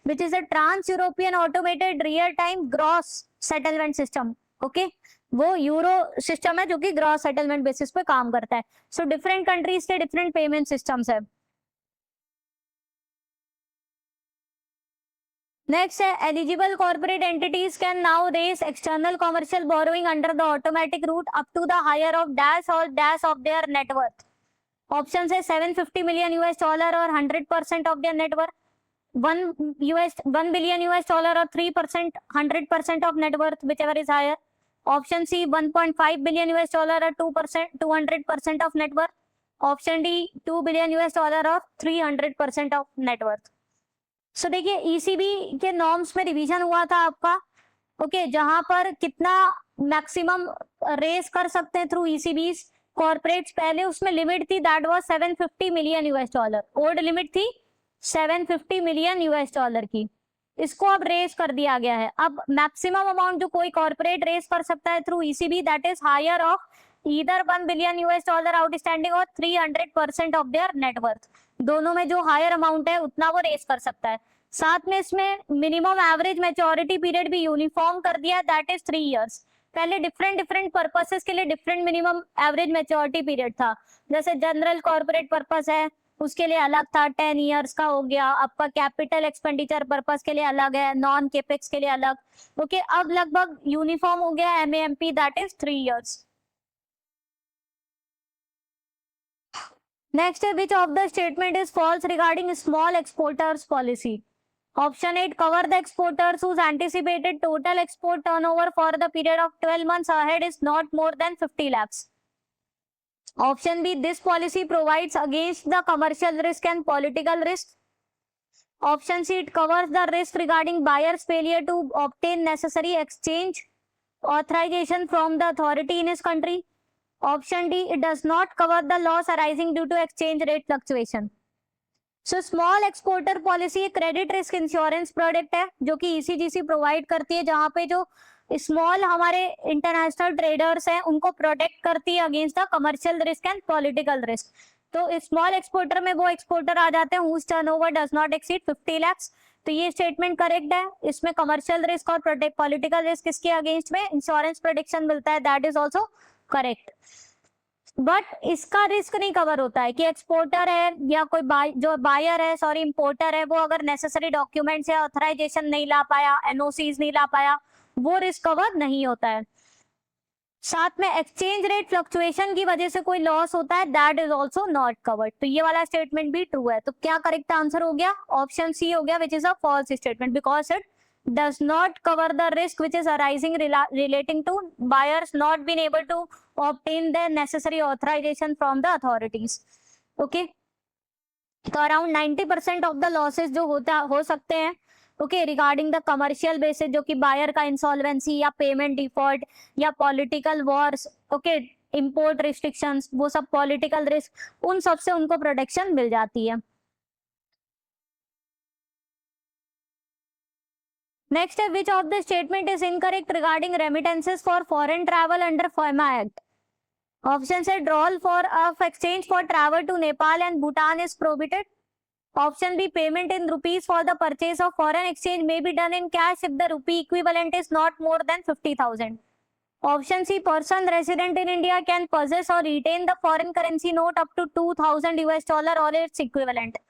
which is a trans European automated real time gross settlement system. Okay, वो यूरो सिस्टम है जो कि ग्रॉस सेटलमेंट बेसिस पे काम करता है। सो डिफरेंट कंट्रीज के डिफरेंट पेमेंट सिस्टम्स है। नेक्स्ट है eligible corporate entities can now raise external commercial borrowing under the automatic route up to the higher of dash और dash of their net worth. Option है $750 million और 100% of their net worth, 1 billion और 3% 100% of net worth, whichever is higher. Option C 1.5 billion और 2% 200% of net worth. Option D 2 billion और 300% of net worth. सो देखिए ECB के norms में revision हुआ था आपका, ओके, जहां पर कितना मैक्सिमम रेस कर सकते हैं थ्रू ईसीबी कॉर्पोरेट्स, पहले उसमें लिमिट थी that was $750 million, old limit थी $750 million की, इसको अब रेस कर दिया गया है। अब मैक्सिमम अमाउंट जो कोई कॉर्पोरेट रेस कर सकता है through ECB, that is higher of either $1 billion outstanding और 300% ऑफ देयर नेटवर्थ। दोनों में जो हायर अमाउंट है उतना वो रेस कर सकता है। साथ में इसमें मिनिमम एवरेज मैच्योरिटी पीरियड भी यूनिफॉर्म कर दिया, दैट इज 3 years। पहले डिफरेंट डिफरेंट पर्पसेस के लिए different minimum average maturity period था, जैसे जनरल कॉर्पोरेट पर्पस है उसके लिए अलग था, 10 years का हो गया। आपका कैपिटल एक्सपेंडिचर पर्पस के लिए अलग है, नॉन केपेक्स के लिए अलग। ओके, अब लगभग यूनिफॉर्म हो गया एमएएमपी, that is 3 years। Next, which of the statement is false regarding small exporters policy? Option 8, cover the exporters whose anticipated total export turnover for the period of 12 months ahead is not more than 50 lakhs. Option B, this policy provides against the commercial risk and political risk. Option C, it covers the risk regarding buyer's failure to obtain necessary exchange authorization from the authority in his country. Option D, it does not cover the loss arising due to exchange rate fluctuation. So small exporter policy एक credit risk insurance product है जो कि ECGC provide करती है, जहां पे जो small हमारे इंटरनेशनल ट्रेडर्स हैं उनको प्रोटेक्ट करती है against the commercial risk and political risk. तो स्मॉल एक्सपोर्टर में वो एक्सपोर्टर आ जाते हैं whose turnover does not exceed 50 lakhs। तो ये स्टेटमेंट करेक्ट है। इसमें कमर्शियल रिस्क और पॉलिटिकल रिस्क इसके अगेंस्ट में इंश्योरेंस प्रोटेक्शन मिलता है, that is also correct. But इसका रिस्क नहीं कवर होता है कि एक्सपोर्टर है या कोई जो बायर है, सॉरी इंपोर्टर है, वो अगर नेसेसरी डॉक्यूमेंट्स या ऑथराइजेशन नहीं ला पाया, एनओसीज नहीं ला पाया, वो रिस्क कवर नहीं होता है। साथ में एक्सचेंज रेट फ्लक्चुएशन की वजह से कोई लॉस होता है, that is also not covered. तो ये वाला स्टेटमेंट भी ट्रू है। तो क्या करेक्ट आंसर हो गया? ऑप्शन सी हो गया, which is a false statement, because it does not cover the risk which is arising relating to buyers not being able to obtain the necessary authorization from the authorities. Okay, तो around 90% of the losses जो हो सकते हैं okay regarding the commercial basis, जो कि buyer का insolvency या payment default या political Wars, okay import restrictions, वो सब पॉलिटिकल रिस्क, उन सब से उनको प्रोटेक्शन मिल जाती है। Next, which of the statement is incorrect regarding remittances for foreign travel under FEMA Act? Option A, drawal of exchange for travel to Nepal and Bhutan is prohibited. Option B, payment in rupees for the purchase of foreign exchange may be done in cash if the rupee equivalent is not more than 50,000. Option C, person resident in India can possess or retain the foreign currency note up to $2,000 or its equivalent.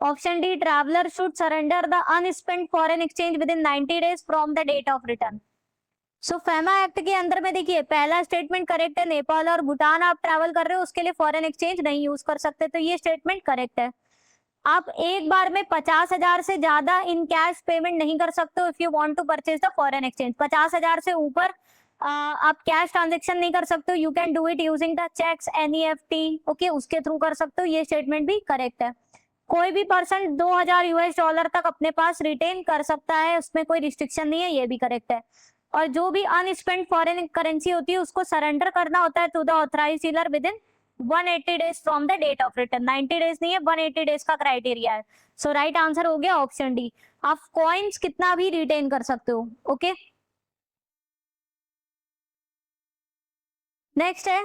Option D, traveler should surrender the unspent foreign exchange within 90 days from the date of return. So FEMA act के अंदर में देखिए पहला statement correct है, नेपाल और भूटान आप travel कर रहे हो उसके लिए फॉरेन एक्सचेंज नहीं यूज कर सकते, तो ये स्टेटमेंट करेक्ट है। आप एक बार में 50,000 से ज्यादा इन कैश पेमेंट नहीं कर सकते हो if you want to purchase the foreign exchange. 50,000 से ऊपर आप कैश ट्रांजेक्शन नहीं कर सकते हो, you can do it using the cheques, NEFT, okay उसके थ्रू कर सकते हो। ये स्टेटमेंट भी करेक्ट है। कोई भी पर्सन $2,000 तक अपने पास रिटेन कर सकता है, उसमें कोई रिस्ट्रिक्शन नहीं है, ये भी करेक्ट है। और जो भी अनस्पेंट फॉरेन करेंसी होती है उसको सरेंडर करना होता है to the authorised dealer within 180 days from the date of return. 90 days नहीं है, 180 डेज का क्राइटेरिया है। सो राइट आंसर हो गया ऑप्शन डी। आप कॉइन्स कितना भी रिटेन कर सकते हो। ओके नेक्स्ट है,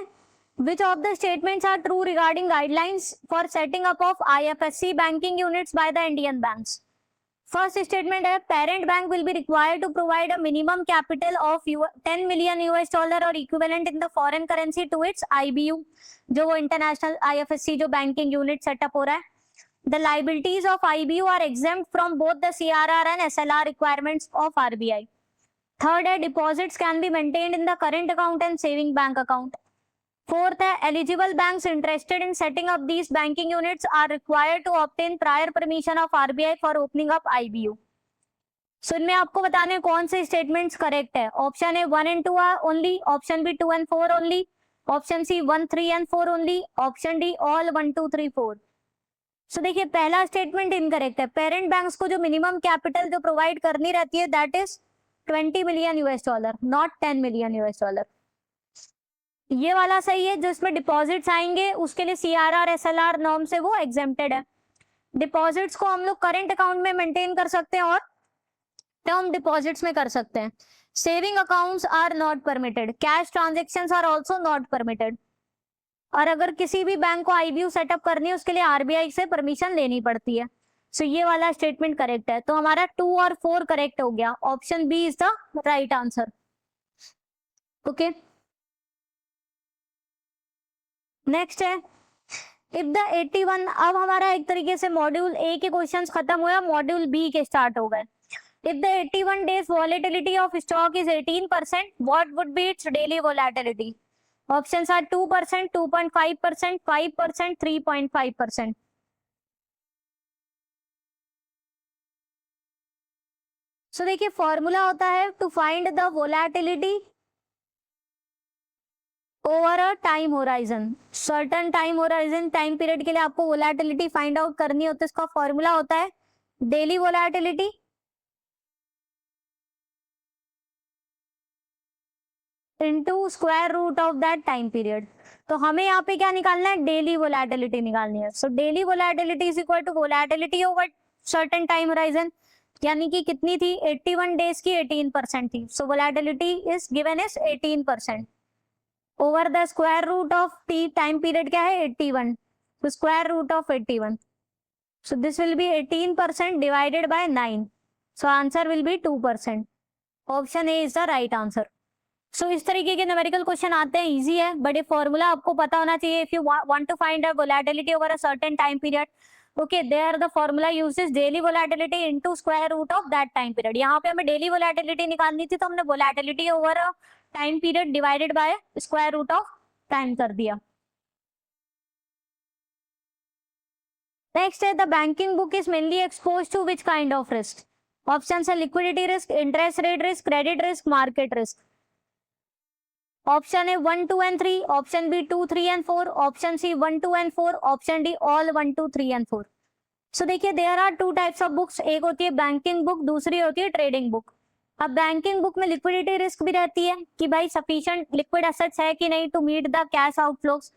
which of the statements are true regarding guidelines for setting up of IFSC banking units by the Indian banks? First statement है, parent bank will be required to provide a minimum capital of $10 million or equivalent in the foreign currency to its IBU, जो वो international IFSC जो banking unit setup हो रहा है। The liabilities of IBU are exempt from both the CRR and SLR requirements of RBI. Third है, deposits can be maintained in the current account and saving bank account. Fourth है, eligible banks interested in setting up these banking units are required to obtain prior permission of RBI for opening up IBU. So इनमें आपको बताने कौन से statements correct है। Option A 1 and 2 only, option B 2 and 4 only, option C 1, 3 and 4 only, option D all 1, 2, 3, 4। सो देखिए पहला statement incorrect है। Parent banks को जो मिनिमम कैपिटल जो प्रोवाइड करनी रहती है that is $20 million, not $10 million। ये वाला सही है, जिसमें डिपॉजिट्स आएंगे उसके लिए सीआरआर एसएलआर नॉर्म से वो एग्जेम्प्टेड है। डिपॉजिट्स को हम लोग करंट अकाउंट में मेंटेन कर सकते हैं और टर्म डिपॉजिट्स में कर सकते हैं। Saving accounts are not permitted, cash transactions are also not permitted. और अगर किसी भी बैंक को आईबीयू सेटअप करनी है उसके लिए आरबीआई से परमिशन लेनी पड़ती है। सो ये वाला स्टेटमेंट करेक्ट है। तो हमारा 2 और 4 करेक्ट हो गया। Option B is the right answer. Okay next है, इफ द 81, अब हमारा एक तरीके से मॉड्यूल ए के क्वेश्चंस खत्म हुआ, मॉड्यूल बी के स्टार्ट हो गए। If the 81 days volatility of stock is 18%, what would be its daily volatility? Options are 2%, 2.5%, 5%, 3.5%. So देखिए फॉर्मूला होता है to find the volatility over a time horizon. Certain time horizon time period के लिए आपको volatility find out करनी होती है। इसका फॉर्मूला होता है daily volatility into square root of that time period. तो हमें यहाँ पे क्या निकालना है, डेली वोलेटिलिटी निकालनी है। So daily volatility is equal to volatility over certain time horizon, यानी कि कितनी थी, 81 डेज की 18% थी। So volatility is given is 18% over the square root of T, time period क्या है 81, तो square root of 81, so this will be 18% divided by 9, so answer will be 2%. Option A is the right answer. So इस तरीके के numerical question आते हैं, easy है, but ये फॉर्मूला आपको पता होना चाहिए। If you want to find a volatility over a certain time period, okay, there the formula uses daily volatility into square root of that time period. यहाँ पे हमें डेली वोलेटिलिटी निकालनी थी, तो हमने volatility over a time period divided by square root of time कर दिया। Next है, the banking book is mainly expose to which kind of risk. Option है liquidity risk, interest rate risk, credit risk, market risk. Option A 1, 2 and 3, option B 2, 3 and 4, option C 1, 2 and 4, option D all 1, 2, 3 and 4। सो देखिए, there are two types of books, एक होती है banking book, दूसरी होती है trading book. अब banking book में liquidity risk भी रहती है कि भाई सफिशिएंट लिक्विड एसेट्स है कि नहीं to meet the cash outflows.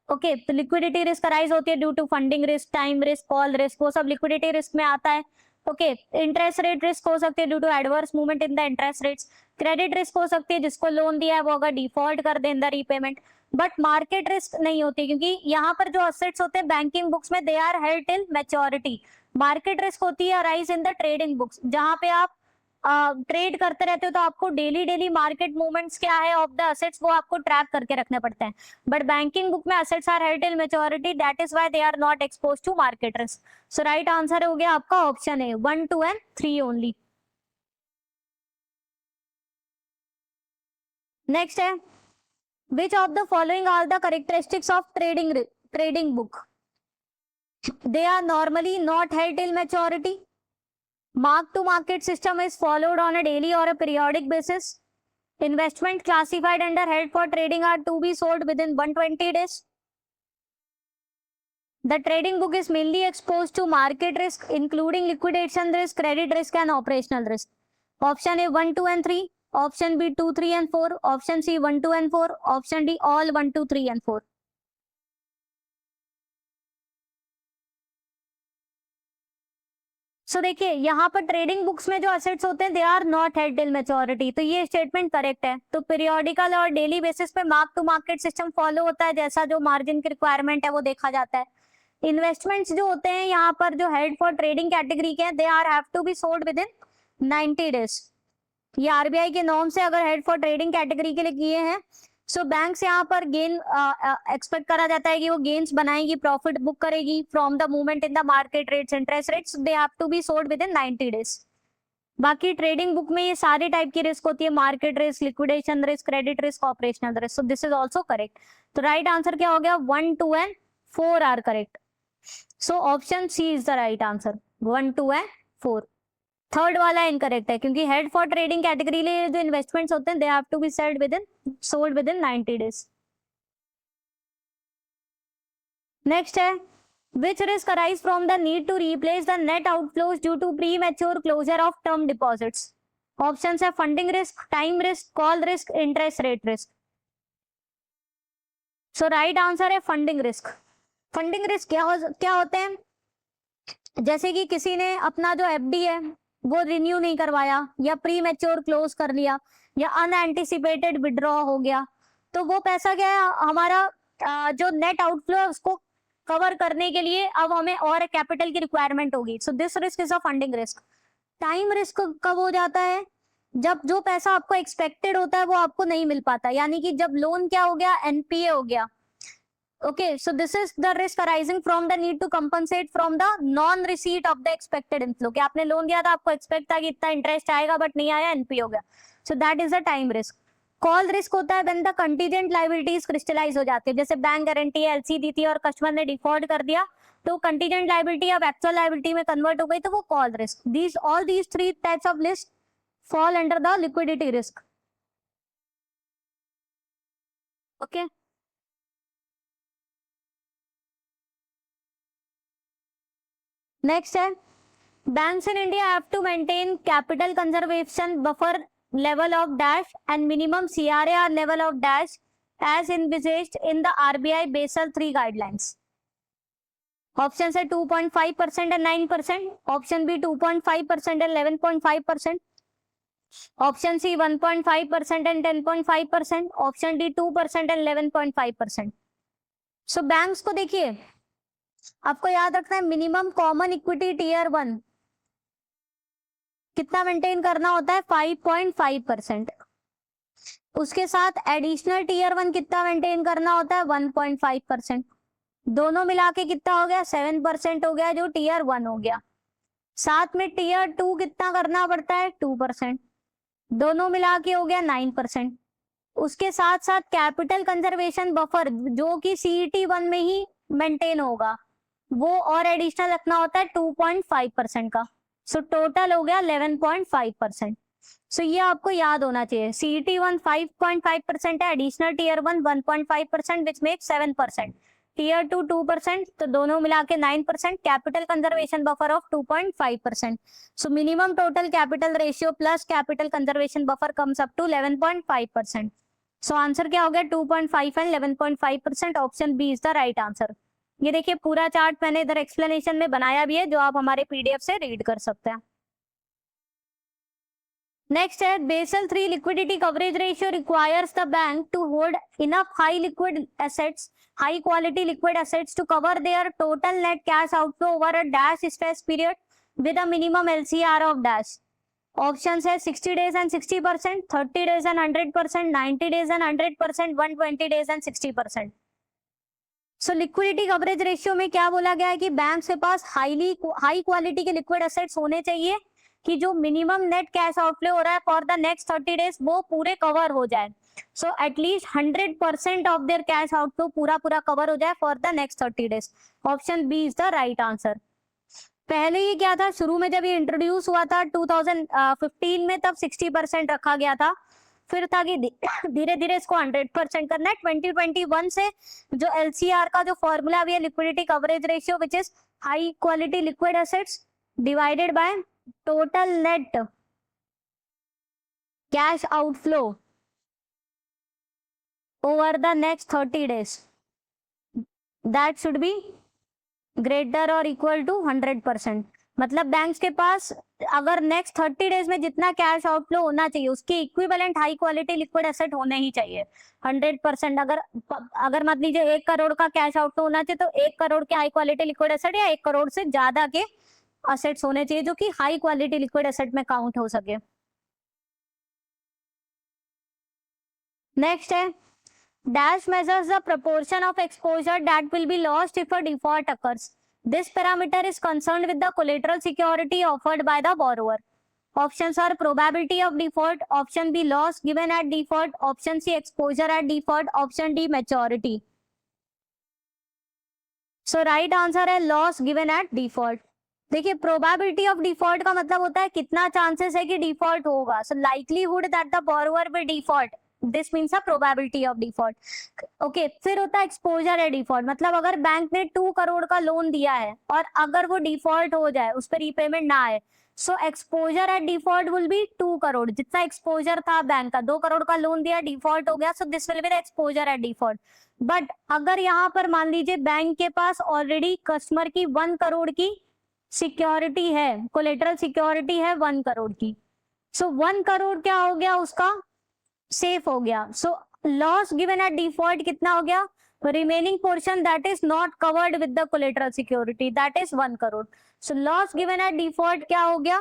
Okay, तो लिक्विडिटी रिस्क अराइज होती है due to funding risk, time risk, call risk, वो सब लिक्विडिटी रिस्क में आता है। ओके, इंटरेस्ट रेट रिस्क हो सकती है due to adverse movement in the interest rates. Credit risk हो सकती है जिसको लोन दिया है वो अगर डिफॉल्ट कर दे in the repayment. But market risk नहीं होती, क्योंकि यहाँ पर जो असेट्स होते हैं बैंकिंग बुक्स में they are held till maturity. Market risk होती है arise in the trading books, जहाँ पे आप ट्रेड करते रहते हो, तो आपको डेली डेली मार्केट मूवमेंट्स क्या है ऑफ द असेट्स वो आपको ट्रैक करके रखने पड़ते हैं। बट बैंकिंग बुक में assets are held till maturity, that is why they are not expose to market risk. So right answer हो गया आपका option A, 1, 2 and 3 only. Next है, which of the following are the characteristics of trading book? They are normally not held till maturity. Mark to market system is followed on a daily or a periodic basis. Investment classified under held for trading are to be sold within 120 days. The trading book is mainly exposed to market risk, including liquidation risk, credit risk, and operational risk. Option A 1, 2, and 3. Option B 2, 3, and 4. Option C 1, 2, and 4. Option D all 1, 2, 3, and 4. सो देखिए, यहाँ पर trading books में जो assets होते हैं they are not held till maturity, तो ये statement correct है। तो पीरियोडिकल और डेली बेसिस पे mark to market system follow होता है, जैसा जो मार्जिन की रिक्वायरमेंट है वो देखा जाता है। इन्वेस्टमेंट्स जो होते हैं यहाँ पर जो हेल्ड फॉर ट्रेडिंग कैटेगरी के हैं, they are have to be sold within 90 days. ये आरबीआई के नॉर्म से अगर हेल्ड फॉर ट्रेडिंग कैटेगरी के लिए किए हैं, सो बैंक्स यहाँ पर गेन एक्सपेक्ट करा जाता है कि वो गेन्स बनाएगी, प्रॉफिट बुक करेगी from the movement in the market rates, interest rates, they have to be sold within 90 days. बाकी ट्रेडिंग बुक में ये सारी टाइप की रिस्क होती है, market risk, liquidation risk, credit risk, operational risk. So this is also correct. तो right answer क्या हो गया, 1, 2 and 4 are correct. So option C is the right answer, 1, 2 and 4। Third वाला इनकरेक्ट है, क्योंकि हेड फॉर ट्रेडिंग कैटेगरी लिए जो investments होते हैं they have to be sold within 90 days. Next है, which risk arise from the need to replace the net outflows due to premature closure of term deposits? Options है funding risk, time risk, call risk, interest rate risk. So right answer है funding risk. Funding risk क्या होते हैं, जैसे कि किसी ने अपना जो एफडी है वो रिन्यू नहीं करवाया, या प्री मैच्योर क्लोज कर लिया, या अनएंटिसिपेटेड विड्रॉ हो गया, तो वो पैसा क्या है हमारा जो नेट आउटफ्लो है उसको कवर करने के लिए अब हमें और कैपिटल की रिक्वायरमेंट होगी। So this risk is a funding risk. Time risk कब हो जाता है, जब जो पैसा आपको एक्सपेक्टेड होता है वो आपको नहीं मिल पाता, यानी कि जब लोन क्या हो गया, एनपीए हो गया। Okay, so this is the risk arising from the need to compensate from the non-receipt of the expected inflow। कि आपने लोन दिया था, आपको एक्सपेक्ट था कि इतना इंटरेस्ट आएगा बट नहीं आया, एनपी हो गया। So that is the time risk। Call risk होता है when the contingent liabilities crystallize हो जाती है, जैसे बैंक गारंटी एलसी दी थी और कस्टमर ने डिफॉल्ट कर दिया, तो कंटीजेंट लाइबिलिटी अब एक्चुअल लाइबिलिटी में कन्वर्ट हो गई, तो वो call risk. All these 3 types of list fall under the liquidity risk. Okay, next है, banks in India have to maintain capital conservation buffer level of dash and minimum CRAR level of dash as envisaged in the RBI Basel III guidelines? Option है 2.5% and 9%, option B 2.5% and 11.5%, option C 1.5% and 10.5%, option D 2% and 11.5%. So banks को देखिए, आपको याद रखना है minimum common equity tier 1 कितना maintain करना होता है 5.5%. उसके साथ एडिशनल टीयर 1 कितना मेंटेन करना होता है 1.5%. दोनों मिला के कितना हो गया 7% हो गया जो टीयर 1 हो गया. साथ में टीयर 2 कितना करना पड़ता है 2%. दोनों मिला के हो गया 9%. उसके साथ साथ कैपिटल कंजर्वेशन बफर जो कि CET1 में ही मेंटेन होगा वो और एडिशनल रखना होता है 2.5% का. सो टोटल हो गया 11.5%. सो ये आपको याद होना चाहिए. CET1 5.5% है, additional tier 1 1.5% which make 7%, tier 2 2%, तो दोनों मिला के 9%, capital conservation buffer of 2.5%. So minimum total capital ratio plus capital conservation buffer comes up to 11.5%. So answer क्या हो गया 2.5 and 11.5%. Option B is the right answer. ये देखिए पूरा चार्ट मैंने इधर एक्सप्लेनेशन में बनाया भी है जो आप हमारे PDF से रीड कर सकते हैं. नेक्स्ट है Basel 3 liquidity coverage ratio requires the bank to hold enough high liquid assets, high quality liquid assets to cover their total net cash outflow over a dash stress period with a minimum LCR of dash. Options है 60 days and 60%, 30 days and 100%, 90 days and 100%, 120 days and 60%. So liquidity coverage ratio में क्या बोला गया है कि bank के पास high quality के liquid assets होने चाहिए कि जो मिनिमम नेट कैश आउटफ्लो हो रहा है फॉर द नेक्स्ट 30 days वो पूरे कवर हो जाए. So at least 100% of their cash outflow पूरा कवर हो जाए for the next 30 days. Option B is the right answer. पहले ये क्या था, शुरू में जब ये इंट्रोड्यूस हुआ था 2015 में तब 60% रखा गया था. फिर था कि धीरे धीरे इसको 100% करना है. 2021 से जो LCR का जो फॉर्मूला भी है liquidity coverage ratio which is high quality liquid assets divided by total net cash outflow over the next 30 days that should be greater और इक्वल टू 100%. मतलब बैंक्स के पास अगर नेक्स्ट 30 days में जितना कैश आउटफ्लो होना चाहिए उसके equivalent high quality liquid asset होने ही चाहिए 100%. अगर मान लीजिए 1 करोड़ का कैश आउटफ्लो होना चाहिए तो 1 करोड़ के हाई क्वालिटी लिक्विड एसेट या 1 करोड़ से ज्यादा के एसेट्स होने चाहिए जो कि हाई क्वालिटी लिक्विड एसेट में काउंट हो सके. नेक्स्ट है dash measures the proportion of exposure that will be lost if a default occurs. This parameter is concerned with the collateral security offered by the borrower. Options are probability of default, option B loss given at default, option C exposure at default, option D maturity. So right answer है loss given at default. देखिए probability of default का मतलब होता है कितना chances है कि default होगा. So likelihood that the borrower will default, this means a probability of default. Okay, फिर होता है एक्सपोजर है डिफॉल्ट. मतलब अगर बैंक ने 2 करोड़ का लोन दिया है और अगर वो डिफॉल्ट हो जाए, उस पर रीपेमेंट ना आए, so exposure at default will be 2 crore. जितना एक्सपोजर था बैंक का, 2 करोड़ का लोन दिया, डिफॉल्ट हो गया, सो this will be the exposure at default. But अगर यहाँ पर मान लीजिए बैंक के पास ऑलरेडी कस्टमर की 1 करोड़ की सिक्योरिटी है, कोलेटरल सिक्योरिटी है 1 करोड़ की, सो 1 करोड़ क्या हो गया उसका सेफ हो गया. So loss given at default कितना हो गया, remaining portion that is not covered with the collateral security that is 1 crore. So loss given at default क्या हो गया,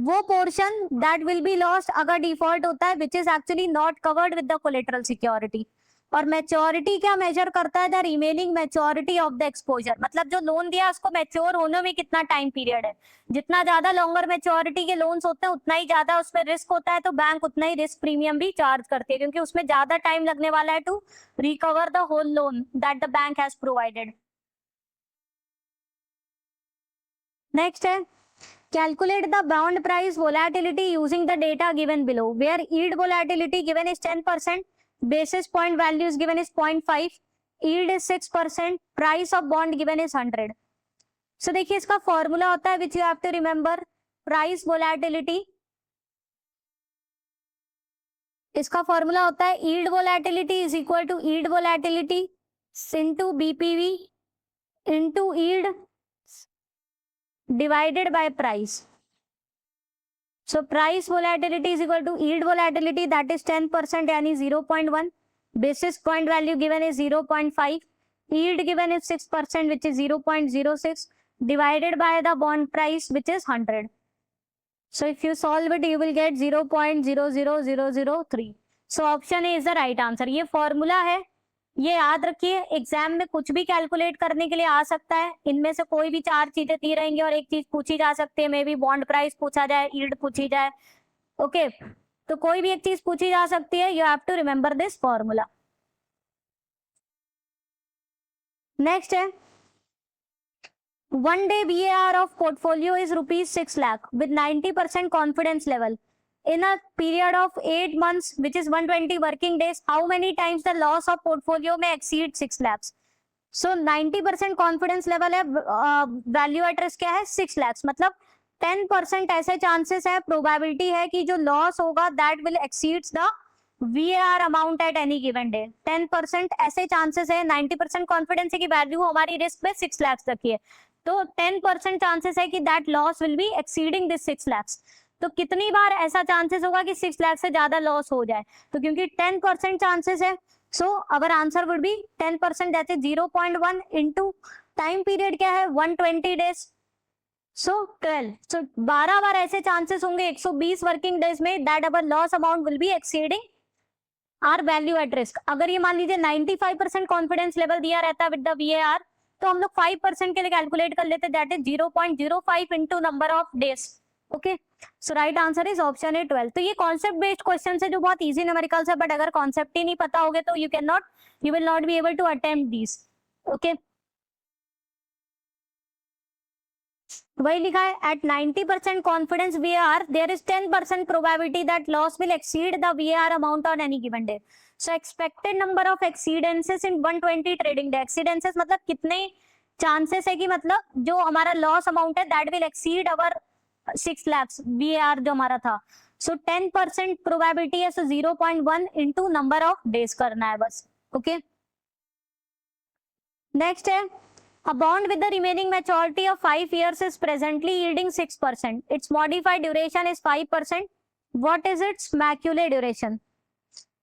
वो portion that will be lost अगर डिफॉल्ट होता है which is actually not covered with the collateral security. और maturity क्या major करता है, the remaining maturity of the exposure. मतलब जो लोन दिया उसको मैच्योर होने में कितना टाइम पीरियड है. जितना ज्यादा लॉन्गर मैच्योरिटी के लोन्स होते हैं उतना ही ज्यादा उसमें रिस्क होता है, तो बैंक उतना ही रिस्क प्रीमियम भी चार्ज करती है क्योंकि उसमें ज्यादा टाइम लगने वाला है to recover the whole loan that the bank has provided. Next है calculate the bond price volatility using the data given below, where yield volatility given is 10%, basis point values given is 0.5, yield is 6%, price of bond given is 100. So देखिए इसका formula होता है which you have to remember, price volatility इसका formula होता है yield volatility is equal to yield volatility into BPV into yield divided by price. So price volatility is equal to yield volatility, that is 10%, यानी 0.1. Basis point value given is 0.5. Yield given is 6%, which is 0.06, divided by the bond price, which is 100. So if you solve it, you will get 0.00003. So option A is the right answer. ये formula है, ये याद रखिए, exam में कुछ भी calculate करने के लिए आ सकता है। इनमें से कोई भी चार चीजें दी रहेंगी और एक चीज पूछी जा सकती है, मे बी बॉन्ड प्राइस पूछा जाए, यील्ड पूछी जाए, ओके तो कोई भी एक चीज पूछी जा सकती है। You have to remember this formula. Next है, one day VAR of portfolio is ₹6 lakh with 90% confidence level. In a period of 8 months, which is 120 working days, how many times the loss of portfolio may exceed 6 lakhs? So 90% confidence level है, value at risk क्या है 6 lakhs, मतलब 10% ऐसे chances है, probability है कि जो loss होगा that will exceeds the VAR amount at any given day. 10% ऐसे chances है, 90% confidence है कि value हमारी risk में 6 lakhs तक की है, तो 10% chances है कि that loss will be exceeding this 6 lakhs. तो कितनी बार ऐसा चांसेस होगा कि 6 लाख से ज्यादा लॉस हो जाए? तो क्योंकि 10% चांसेस है, so our answer would be 10%, that is 0.1 into time period क्या है 120 डेज, सो 12. सो 12 बार ऐसे चांसेस होंगे 120 वर्किंग डेज में that our loss amount will be exceeding our value at risk. अगर ये मान लीजिए 95% कॉन्फिडेंस लेवल दिया रहता है विद द VAR, तो हम लोग 5% के लिए कैलकुलेट कर लेते, that is 0.05 into number of days. Okay, so right answer is option A 12. तो ये कॉन्सेप्ट बेस्ड क्वेश्चन है जो बहुत इजी न्यूमेरिकल्स है, बट अगर कॉन्सेप्ट ही नहीं पता होगे तो you will not be able to attempt this. Okay, वही लिखा है, at 90% confidence VAR there is 10% probability that loss will exceed the VAR amount on any given day. So expected number of exceedances in 120 trading day. Exceedances मतलब कितने chances है कि मतलब जो हमारा लॉस अमाउंट है that will exceed our 6 lakhs VAR जो हमारा था. सो 10% प्रोबेबिलिटी है, सो 0.1 इनटू नंबर ऑफ डेज करना है बस. ओके, नेक्स्ट है, a bond with the remaining maturity of 5 years is presently yielding 6%. Its modified duration is 5%. What is its maculae duration?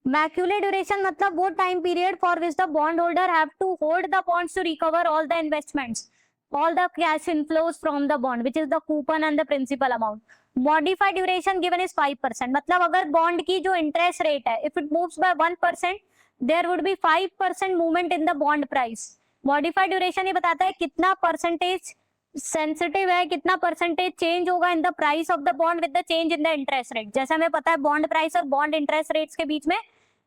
Maculae duration मतलब वो time period for which the bondholder have to hold the bonds to recover all the investments, all the cash inflows from the bond, which is the coupon and the principal amount. Modified duration given is 5%. मतलब अगर bond की जो interest rate है, if it moves by 1%, there would be 5% movement in the bond price. Modified duration ये बताता है कितना percentage sensitive है, कितना परसेंटेज चेंज होगा in the price of the bond with the change in the interest rate. जैसे हमें पता है बॉन्ड प्राइस और बॉन्ड इंटरेस्ट रेट्स के बीच में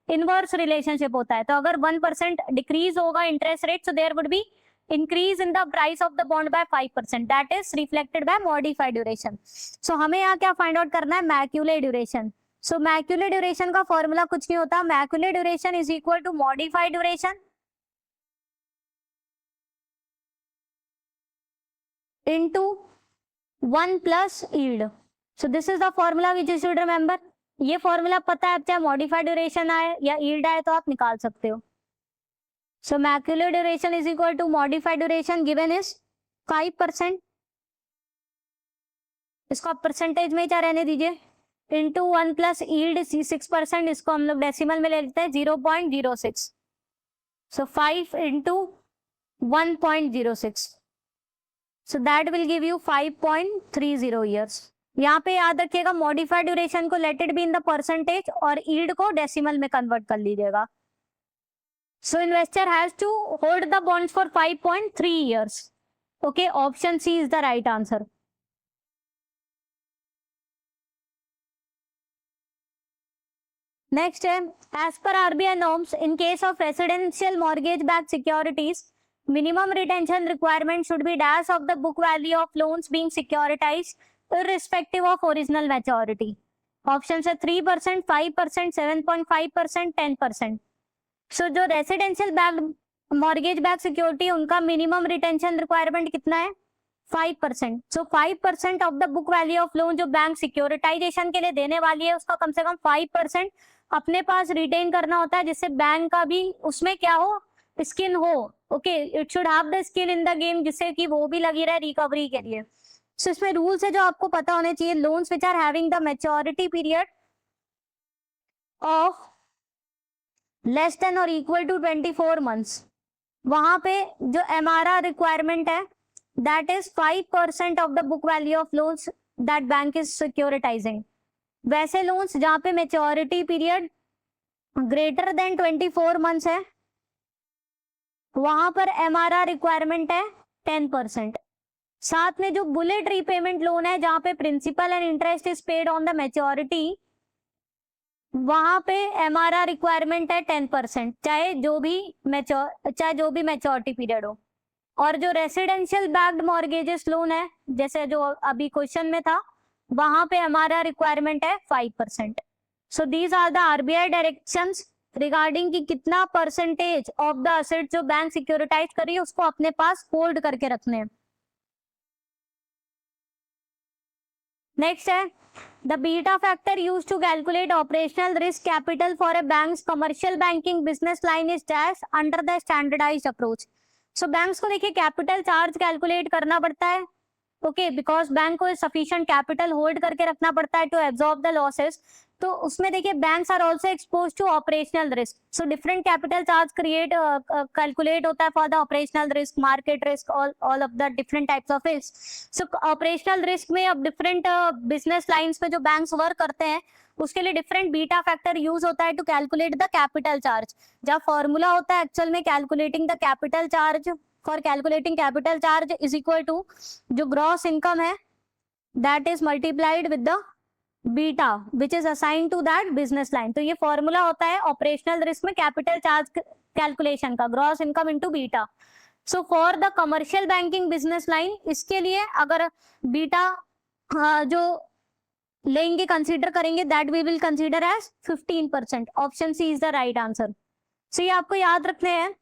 इनवर्स रिलेशनशिप होता है, तो अगर 1% डिक्रीज होगा interest rate, so there would be increase in the price of the bond by 5%, that is reflected by modified duration. So हमें यहाँ क्या फाइंड आउट करना है, Macaulay duration. So Macaulay duration का फॉर्मूला कुछ नहीं होता, Macaulay duration is equal to modified duration into 1 plus yield. So this is the formula which you should remember. ये फॉर्मूला पता है, चाहे मॉडिफाइड ड्यूरेशन आए या यील्ड आए तो आप निकाल सकते हो. So macular duration is equal to modified duration given is 5%. इसको आप परसेंटेज में क्या रहने दीजिए, इंटू 1 प्लस यील्ड 6%, इसको हम लोग डेसिमल में ले लेते हैं 0.06. सो 5 into 1.06, so that will give you 5.30 years. यहाँ पे याद रखिएगा मॉडिफाइड ड्यूरेशन को let it be in the percentage और यील्ड को डेसिमल में कन्वर्ट कर लीजिएगा. So investor has to hold the bonds for 5.3 years. Okay, option C is the right answer. Next, as per RBI norms, in case of residential mortgage-backed securities, minimum retention requirement should be dash of the book value of loans being securitized, irrespective of original maturity. Options are 3%, 5%, 7.5%, 10%. सो जो residential backed mortgage back security उनका minimum retention requirement कितना है 5%. सो 5% of the book value of loan जो bank securitisation के लिए देने वाली है उसका कम से कम 5% अपने पास रिटेन करना होता है, जिससे बैंक का भी उसमें क्या हो, स्किन हो। Okay, it should have the skin in the game, जिससे कि वो भी लगी रहे रिकवरी के लिए। सो इसमें रूल्स है जो आपको पता होने चाहिए। Loans which are having the maturity period of less than और इक्वल टू 24 months, वहां पे जो एमआरआर रिक्वायरमेंट है that is 5% of the book value of loans that bank is securitising. वैसे लोन्स जहां पे maturity period greater than 24 months है, वहां पर एमआरआर रिक्वायरमेंट है 10%। साथ में जो बुलेट रीपेमेंट लोन है, जहां पे principal and interest is paid on the maturity, वहां पे एमआरआर रिक्वायरमेंट है 10%, चाहे जो भी मैच्योरिटी पीरियड हो। और जो रेसिडेंशियल बैक्ड मॉर्गेजेस लोन है, जैसे जो अभी क्वेश्चन में था, वहां पे हमारा रिक्वायरमेंट है 5%। So these are the RBI directions regarding कि कितना परसेंटेज ऑफ द असेट जो बैंक सिक्योरिटाइज कर रही है उसको अपने पास होल्ड करके रखने हैं। नेक्स्ट है the beta factor use to calculate operational risk capital for a banks commercial banking business line is dash under the standardised approach. So banks को देखिए कैपिटल चार्ज कैलकुलेट करना पड़ता है, ओके, बिकॉज बैंक को sufficient capital hold करके रखना पड़ता है टू एब्जॉर्ब द लॉसेस। तो उसमें देखिए banks are also expose to operational risk, so different capital charge calculate होता है for the operational risk, market risk, all of the different types of risk. So operational risk में अब different business lines पे जो banks work करते हैं उसके लिए डिफरेंट बीटा फैक्टर यूज होता है to calculate the capital charge. जहाँ फॉर्मूला होता है एक्चुअल में calculating the capital charge, for calculating capital charge is equal to जो ग्रॉस इनकम है that is multiplied with the beta which is assign to that business line. तो ये formula होता है ऑपरेशनल रिस्क में कैपिटल चार्ज कैलकुलेशन का, gross income into beta. So for the commercial banking business line, इसके लिए अगर बीटा जो लेंगे कंसीडर करेंगे that we will consider as 15%। Option C is the right answer. So ये आपको याद रखने हैं।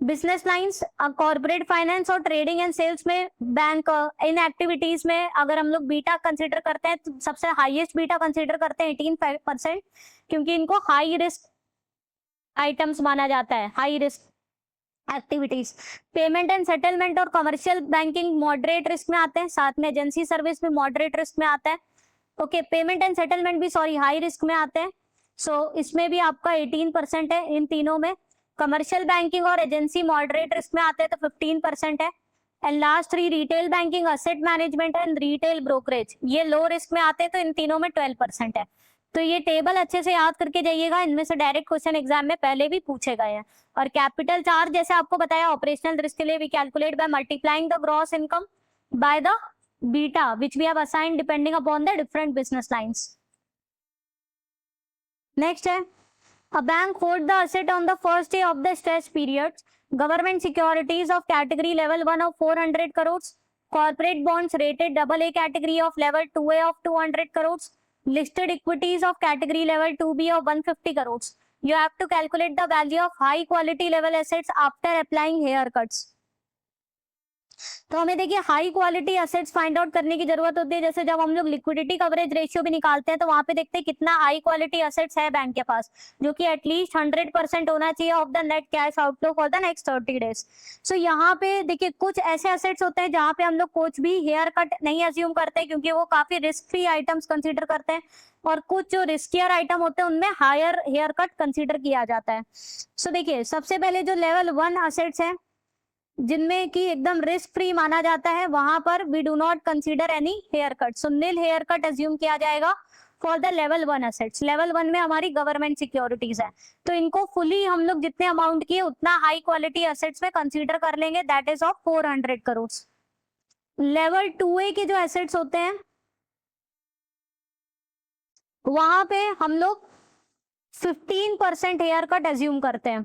बिजनेस लाइंस कॉर्पोरेट फाइनेंस और ट्रेडिंग एंड सेल्स में बैंक इन एक्टिविटीज में अगर हम लोग बीटा कंसीडर करते हैं तो सबसे हाईएस्ट बीटा कंसीडर करते हैं 18%, क्योंकि इनको हाई रिस्क आइटम्स माना जाता है, high risk activities. Payment and settlement और कमर्शियल बैंकिंग मॉडरेट रिस्क में आते हैं, साथ में एजेंसी सर्विस में मॉडरेट रिस्क में आता है। ओके, पेमेंट एंड सेटलमेंट भी सॉरी हाई रिस्क में आते हैं। सो इसमें भी आपका 18% है इन तीनों में। कमर्शियल बैंकिंग और एजेंसी मॉडरेट रिस्क में आते हैं तो 15% है। And last 3 retail banking, asset management and retail brokerage, ये लो रिस्क में आते हैं तो इन तीनों में 12% है। तो ये टेबल अच्छे से याद करके जाइएगा, इनमें से डायरेक्ट क्वेश्चन एग्जाम में पहले भी पूछे गए हैं। और कैपिटल चार्ज जैसे आपको बताया ऑपरेशनल रिस्क के लिए we calculate by multiplying the gross income by the beta which we have assigned depending upon the different business lines. Next है a bank hold the asset on the first day of the stress periods, government securities of category level 1 of 400 crores, corporate bonds rated AA category of level 2A of 200 crores, listed equities of category level 2B of 150 crores. You have to calculate the value of high quality level assets after applying haircuts. तो हमें देखिए high quality assets find out करने की जरूरत होती है। जैसे जब हम लोग लिक्विडिटी कवरेज रेशियो भी निकालते हैं तो वहां पे देखते हैं कितना हाई क्वालिटी एसेट्स है बैंक के पास, जो कि एटलीस्ट 100% होना चाहिए ऑफ द net cash outflow for the next 30 days. So यहाँ पे देखिए कुछ ऐसे एसेट्स होते हैं जहाँ पे हम लोग कुछ भी हेयर कट नहीं अज्यूम करते क्योंकि वो काफी रिस्क फ्री आइटम्स कंसिडर करते हैं, और कुछ जो रिस्कियर आइटम होते हैं उनमें हायर हेयर कट कंसिडर किया जाता है। सो देखिए सबसे पहले जो लेवल 1 एसेट्स हैं जिनमें कि एकदम रिस्क फ्री माना जाता है, वहां पर we do not consider any haircut, so nil haircut assume किया जाएगा for the level 1 assets. Level 1 में हमारी गवर्नमेंट सिक्योरिटीज है, तो इनको फुली हम लोग जितने अमाउंट किए उतना हाई क्वालिटी एसेट्स में कंसीडर कर लेंगे, that is of 400 crore. Level 2A के जो एसेट्स होते हैं वहां पे हम लोग 15% हेयर कट अज्यूम करते हैं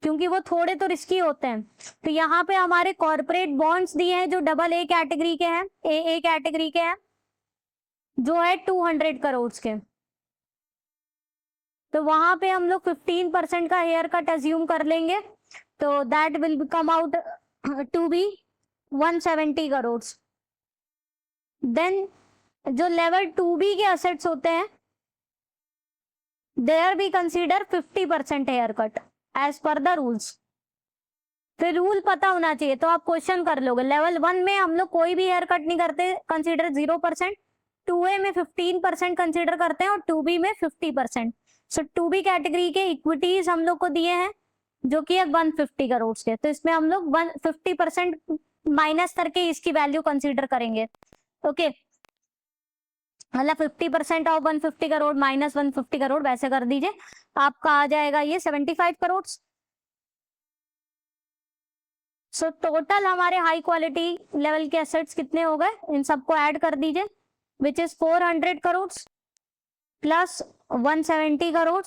क्योंकि वो थोड़े तो रिस्की होते हैं। तो यहाँ पे हमारे कॉर्पोरेट बॉन्ड्स दिए हैं जो AA कैटेगरी के हैं, AA कैटेगरी के हैं, जो है 200 करोड़ के। तो वहां पे हम लोग 15% का हेयर कट अज्यूम कर लेंगे, तो that will come out to be 170 crore. Then जो लेवल 2B के असेट्स होते हैं there we consider 50% haircut as per the rules. फिर रूल पता होना चाहिए तो आप क्वेश्चन कर लोगे। लेवल 1 में हम लोग कोई भी हेयर कट नहीं करते, कंसीडर 0%। 2A में 15% कंसीडर करते हैं और 2B में 50%। सो 2B कैटेगरी के इक्विटीज हम लोग को दिए हैं जो कि है 150 करोड़ के, तो इसमें हम लोग 50% माइनस करके इसकी वैल्यू कंसीडर करेंगे। ओके, मतलब 50% ऑफ 150 करोड़ माइनस 150 करोड़ वैसे कर दीजिए, आपका आ जाएगा ये 75 करोड़। सो टोटल हमारे हाई क्वालिटी लेवल के एसेट्स कितने हो गए, इन सबको ऐड कर दीजिए, which is 400 crore plus 170 crore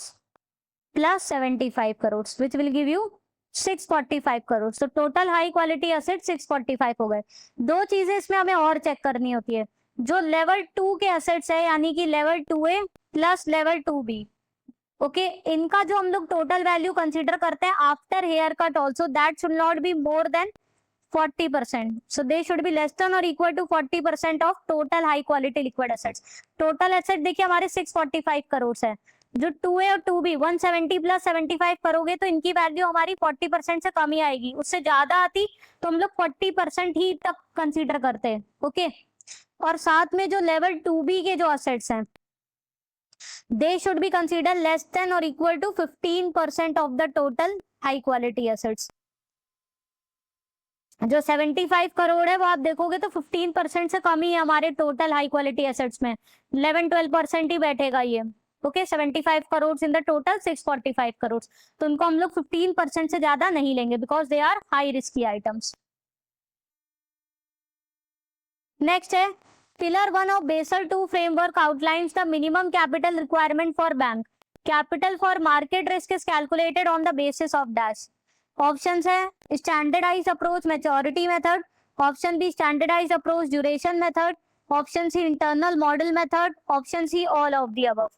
plus 75 crore, which will give you 645 crore. तो टोटल हाई क्वालिटी एसेट 645 हो गए। दो चीजें इसमें हमें और चेक करनी होती है, जो लेवल 2 के एसेट्स है यानी कि level 2A plus level 2B, okay, इनका जो हम लोग टोटल वैल्यू कंसीडर करते हैं after haircut also, that should not be more than 40%, so they should be less than or equal to 40% of total high quality liquid assets। Total asset देखिए हमारे 645 करोड़ है, जो 2A और 2B 170 plus 75 करोगे तो इनकी वैल्यू हमारी 40% से कम ही आएगी, उससे ज्यादा आती तो हम लोग 40% ही तक कंसीडर करते हैं। ओके, और साथ में जो लेवल 2B के जो असेट्स हैं, they should be consider less than और equal to 15% of the total high quality assets. जो 75 करोड़ है वो आप देखोगे तो 15% से कम ही है हमारे टोटल हाई क्वालिटी एसेट्स में, 11-12% ही बैठेगा ये। Okay, 75 crore in the total 645 crore, तो उनको हम लोग 15% से ज्यादा नहीं लेंगे because they are high risky items. Next है pillar 1 of Basel 2 framework outlines the minimum capital requirement for bank. Capital for market risk is calculated on the basis of dash. Options है standardised approach maturity method, option B standardised approach duration method, option C internal model method, option C all of the above.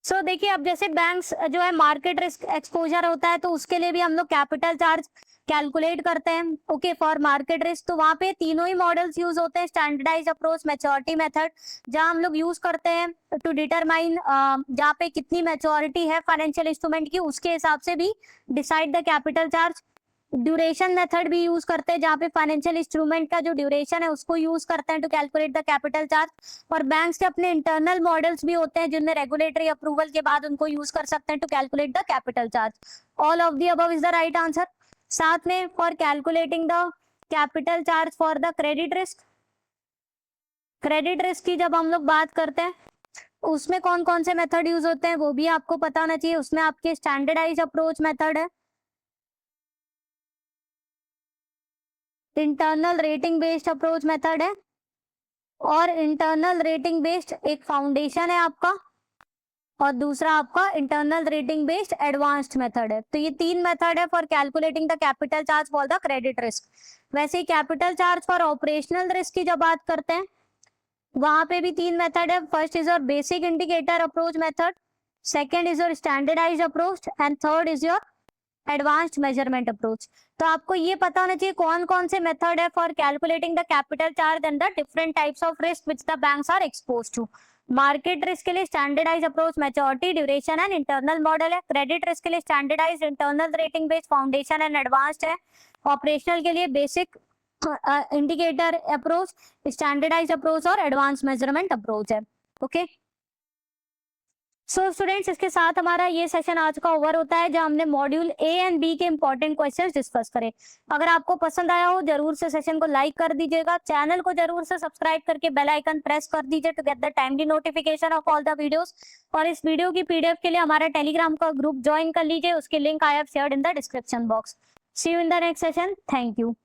So देखिए अब जैसे banks जो है market risk exposure होता है तो उसके लिए भी हम लोग कैपिटल चार्ज कैलकुलेट करते हैं। ओके, फॉर मार्केट रिस्क तो वहां पे तीनों ही मॉडल्स यूज होते हैं, स्टैंडर्डाइज अप्रोच मैच्योरिटी मेथड, जहां हम लोग यूज करते हैं टू डिटरमाइन जहाँ पे कितनी मैच्योरिटी है फाइनेंशियल इंस्ट्रूमेंट की, उसके हिसाब से भी decide the capital charge. Duration method भी यूज करते हैं जहाँ पे फाइनेंशियल इंस्ट्रूमेंट का जो ड्यूरेशन है उसको यूज करते हैं to calculate the capital charge. और बैंक्स के अपने इंटरनल मॉडल्स भी होते हैं जिनमें रेगुलेटरी अप्रूवल के बाद उनको यूज कर सकते हैं to calculate the capital charge. All of the above is the right answer. साथ में for calculating the capital charge for the credit risk, credit risk की जब हम लोग बात करते हैं उसमें कौन कौन से मेथड यूज होते हैं वो भी आपको पता होना चाहिए। उसमें आपके स्टैंडर्डाइज अप्रोच मेथड है, internal rating based approach method है, और इंटरनल रेटिंग बेस्ड एक फाउंडेशन है आपका, और दूसरा आपका internal rating based advanced method है। तो ये तीन मेथड है for calculating the capital charge for the credit risk. वैसे ही capital charge for operational risk की जब बात करते हैं वहां पे भी तीन मेथड है। First is your basic indicator approach method, second is your standardise approach and third is your advanced measurement approach. तो आपको ये पता होना चाहिए कौन कौन से मेथड है for calculating the capital charge and the different types of risk which the banks are exposed to. Market risk के लिए standardise approach maturity duration and internal model है, क्रेडिट रिस्क के लिए standardise internal rating based foundation and advanced है, operational के लिए basic indicator approach, standardise approach और advance measurement approach है। ओके, सो स्टूडेंट्स इसके साथ हमारा ये सेशन आज का ओवर होता है जहां हमने मॉड्यूल ए एंड बी के इंपॉर्टेंट क्वेश्चंस डिस्कस करे। अगर आपको पसंद आया हो जरूर से सेशन को लाइक कर दीजिएगा, चैनल को जरूर से सब्सक्राइब करके बेल आइकन प्रेस कर दीजिए to get the timely notification of all the videos. और इस वीडियो की पीडीएफ के लिए हमारा टेलीग्राम का ग्रुप ज्वाइन कर लीजिए, उसकी link I have shared in the description box. See you in the next session, thank you.